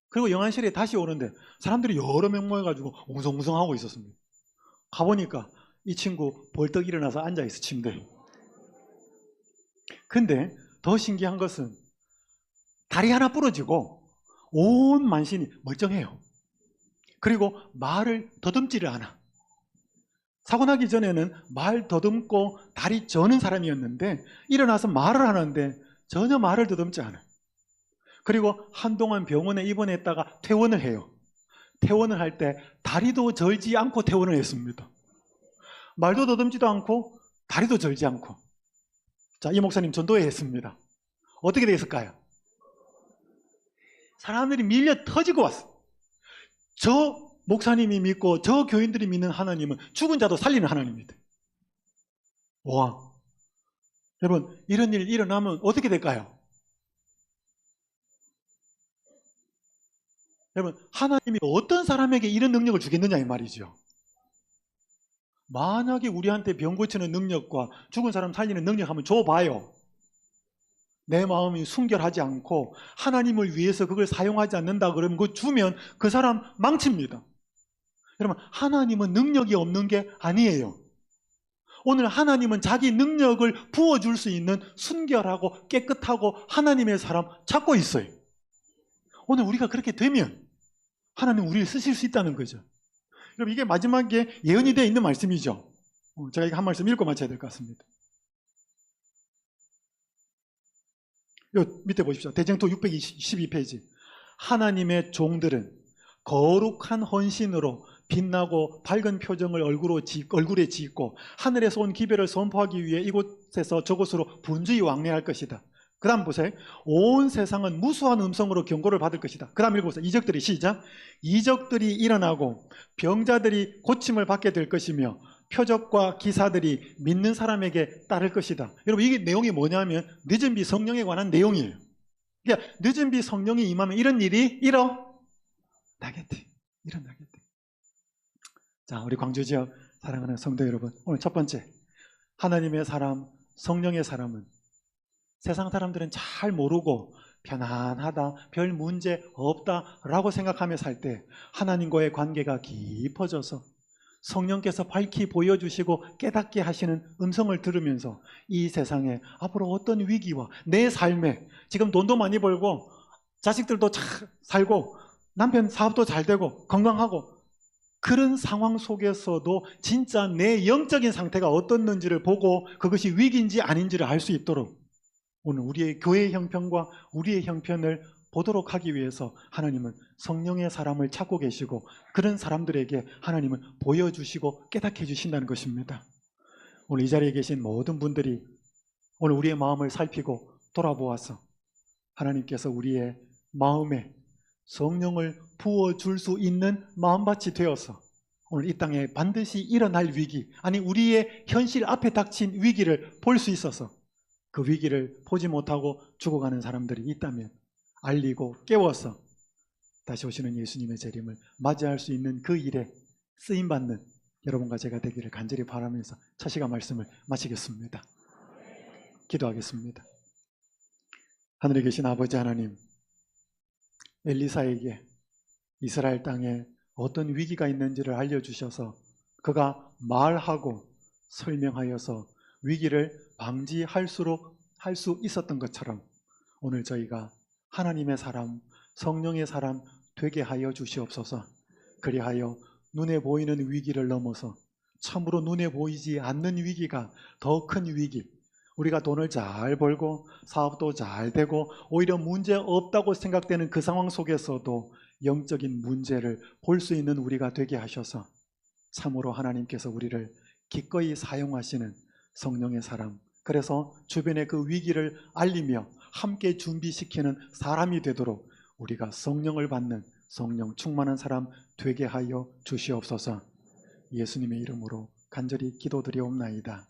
그리고 영안실에 다시 오는데 사람들이 여러 명 모여가지고 웅성웅성하고 있었습니다. 가보니까 이 친구 벌떡 일어나서 앉아있어, 침대에. 근데 더 신기한 것은 다리 하나 부러지고 온 만신이 멀쩡해요. 그리고 말을 더듬지를 않아. 사고 나기 전에는 말 더듬고 다리 저는 사람이었는데 일어나서 말을 하는데 전혀 말을 더듬지 않아요. 그리고 한동안 병원에 입원했다가 퇴원을 해요. 퇴원을 할 때 다리도 절지 않고 퇴원을 했습니다. 말도 더듬지도 않고 다리도 절지 않고. 자, 이 목사님 전도회 했습니다. 어떻게 되었을까요? 사람들이 밀려 터지고 왔어. 저 목사님이 믿고 저 교인들이 믿는 하나님은 죽은 자도 살리는 하나님입니다. 와, 여러분, 이런 일 일어나면 어떻게 될까요? 여러분, 하나님이 어떤 사람에게 이런 능력을 주겠느냐 이 말이죠. 만약에 우리한테 병 고치는 능력과 죽은 사람 살리는 능력 한번 줘봐요. 내 마음이 순결하지 않고 하나님을 위해서 그걸 사용하지 않는다 그러면 그거 주면 그 사람 망칩니다. 여러분, 하나님은 능력이 없는 게 아니에요. 오늘 하나님은 자기 능력을 부어줄 수 있는 순결하고 깨끗하고 하나님의 사람 찾고 있어요. 오늘 우리가 그렇게 되면 하나님 우리를 쓰실 수 있다는 거죠. 여러분, 이게 마지막에 예언이 되어 있는 말씀이죠. 제가 이거 한 말씀 읽고 마쳐야 될 것 같습니다. 요 밑에 보십시오. 대쟁토 622페이지. 하나님의 종들은 거룩한 헌신으로 빛나고 밝은 표정을 얼굴에 짓고 하늘에서 온 기별을 선포하기 위해 이곳에서 저곳으로 분주히 왕래할 것이다. 그 다음 보세요. 온 세상은 무수한 음성으로 경고를 받을 것이다. 그 다음 읽어보세요. 이적들이 시작. 이적들이 일어나고 병자들이 고침을 받게 될 것이며 표적과 기사들이 믿는 사람에게 따를 것이다. 여러분, 이게 내용이 뭐냐면 늦은 비 성령에 관한 내용이에요. 그러니까 늦은 비 성령이 임하면 이런 일이 일어나겠대. 일어나겠대. 자, 우리 광주 지역 사랑하는 성도 여러분, 오늘 첫 번째, 하나님의 사람, 성령의 사람은 세상 사람들은 잘 모르고 편안하다, 별 문제 없다라고 생각하며 살 때 하나님과의 관계가 깊어져서 성령께서 밝히 보여주시고 깨닫게 하시는 음성을 들으면서 이 세상에 앞으로 어떤 위기와 내 삶에 지금 돈도 많이 벌고 자식들도 잘 살고 남편 사업도 잘 되고 건강하고 그런 상황 속에서도 진짜 내 영적인 상태가 어떻는지를 보고 그것이 위기인지 아닌지를 알 수 있도록 오늘 우리의 교회의 형편과 우리의 형편을 보도록 하기 위해서 하나님은 성령의 사람을 찾고 계시고 그런 사람들에게 하나님은 보여주시고 깨닫게 해주신다는 것입니다. 오늘 이 자리에 계신 모든 분들이 오늘 우리의 마음을 살피고 돌아보아서 하나님께서 우리의 마음에 성령을 부어줄 수 있는 마음밭이 되어서 오늘 이 땅에 반드시 일어날 위기, 아니 우리의 현실 앞에 닥친 위기를 볼 수 있어서 그 위기를 보지 못하고 죽어가는 사람들이 있다면 알리고 깨워서 다시 오시는 예수님의 재림을 맞이할 수 있는 그 일에 쓰임받는 여러분과 제가 되기를 간절히 바라면서 첫 시간 말씀을 마치겠습니다. 기도하겠습니다. 하늘에 계신 아버지 하나님, 엘리사에게 이스라엘 땅에 어떤 위기가 있는지를 알려주셔서 그가 말하고 설명하여서 위기를 방지할 수 있었던 것처럼 오늘 저희가 하나님의 사람, 성령의 사람 되게 하여 주시옵소서. 그리하여 눈에 보이는 위기를 넘어서 참으로 눈에 보이지 않는 위기가 더 큰 위기, 우리가 돈을 잘 벌고 사업도 잘 되고 오히려 문제 없다고 생각되는 그 상황 속에서도 영적인 문제를 볼 수 있는 우리가 되게 하셔서 참으로 하나님께서 우리를 기꺼이 사용하시는 성령의 사람, 그래서 주변의 그 위기를 알리며 함께 준비시키는 사람이 되도록 우리가 성령을 받는 성령 충만한 사람 되게 하여 주시옵소서. 예수님의 이름으로 간절히 기도드리옵나이다.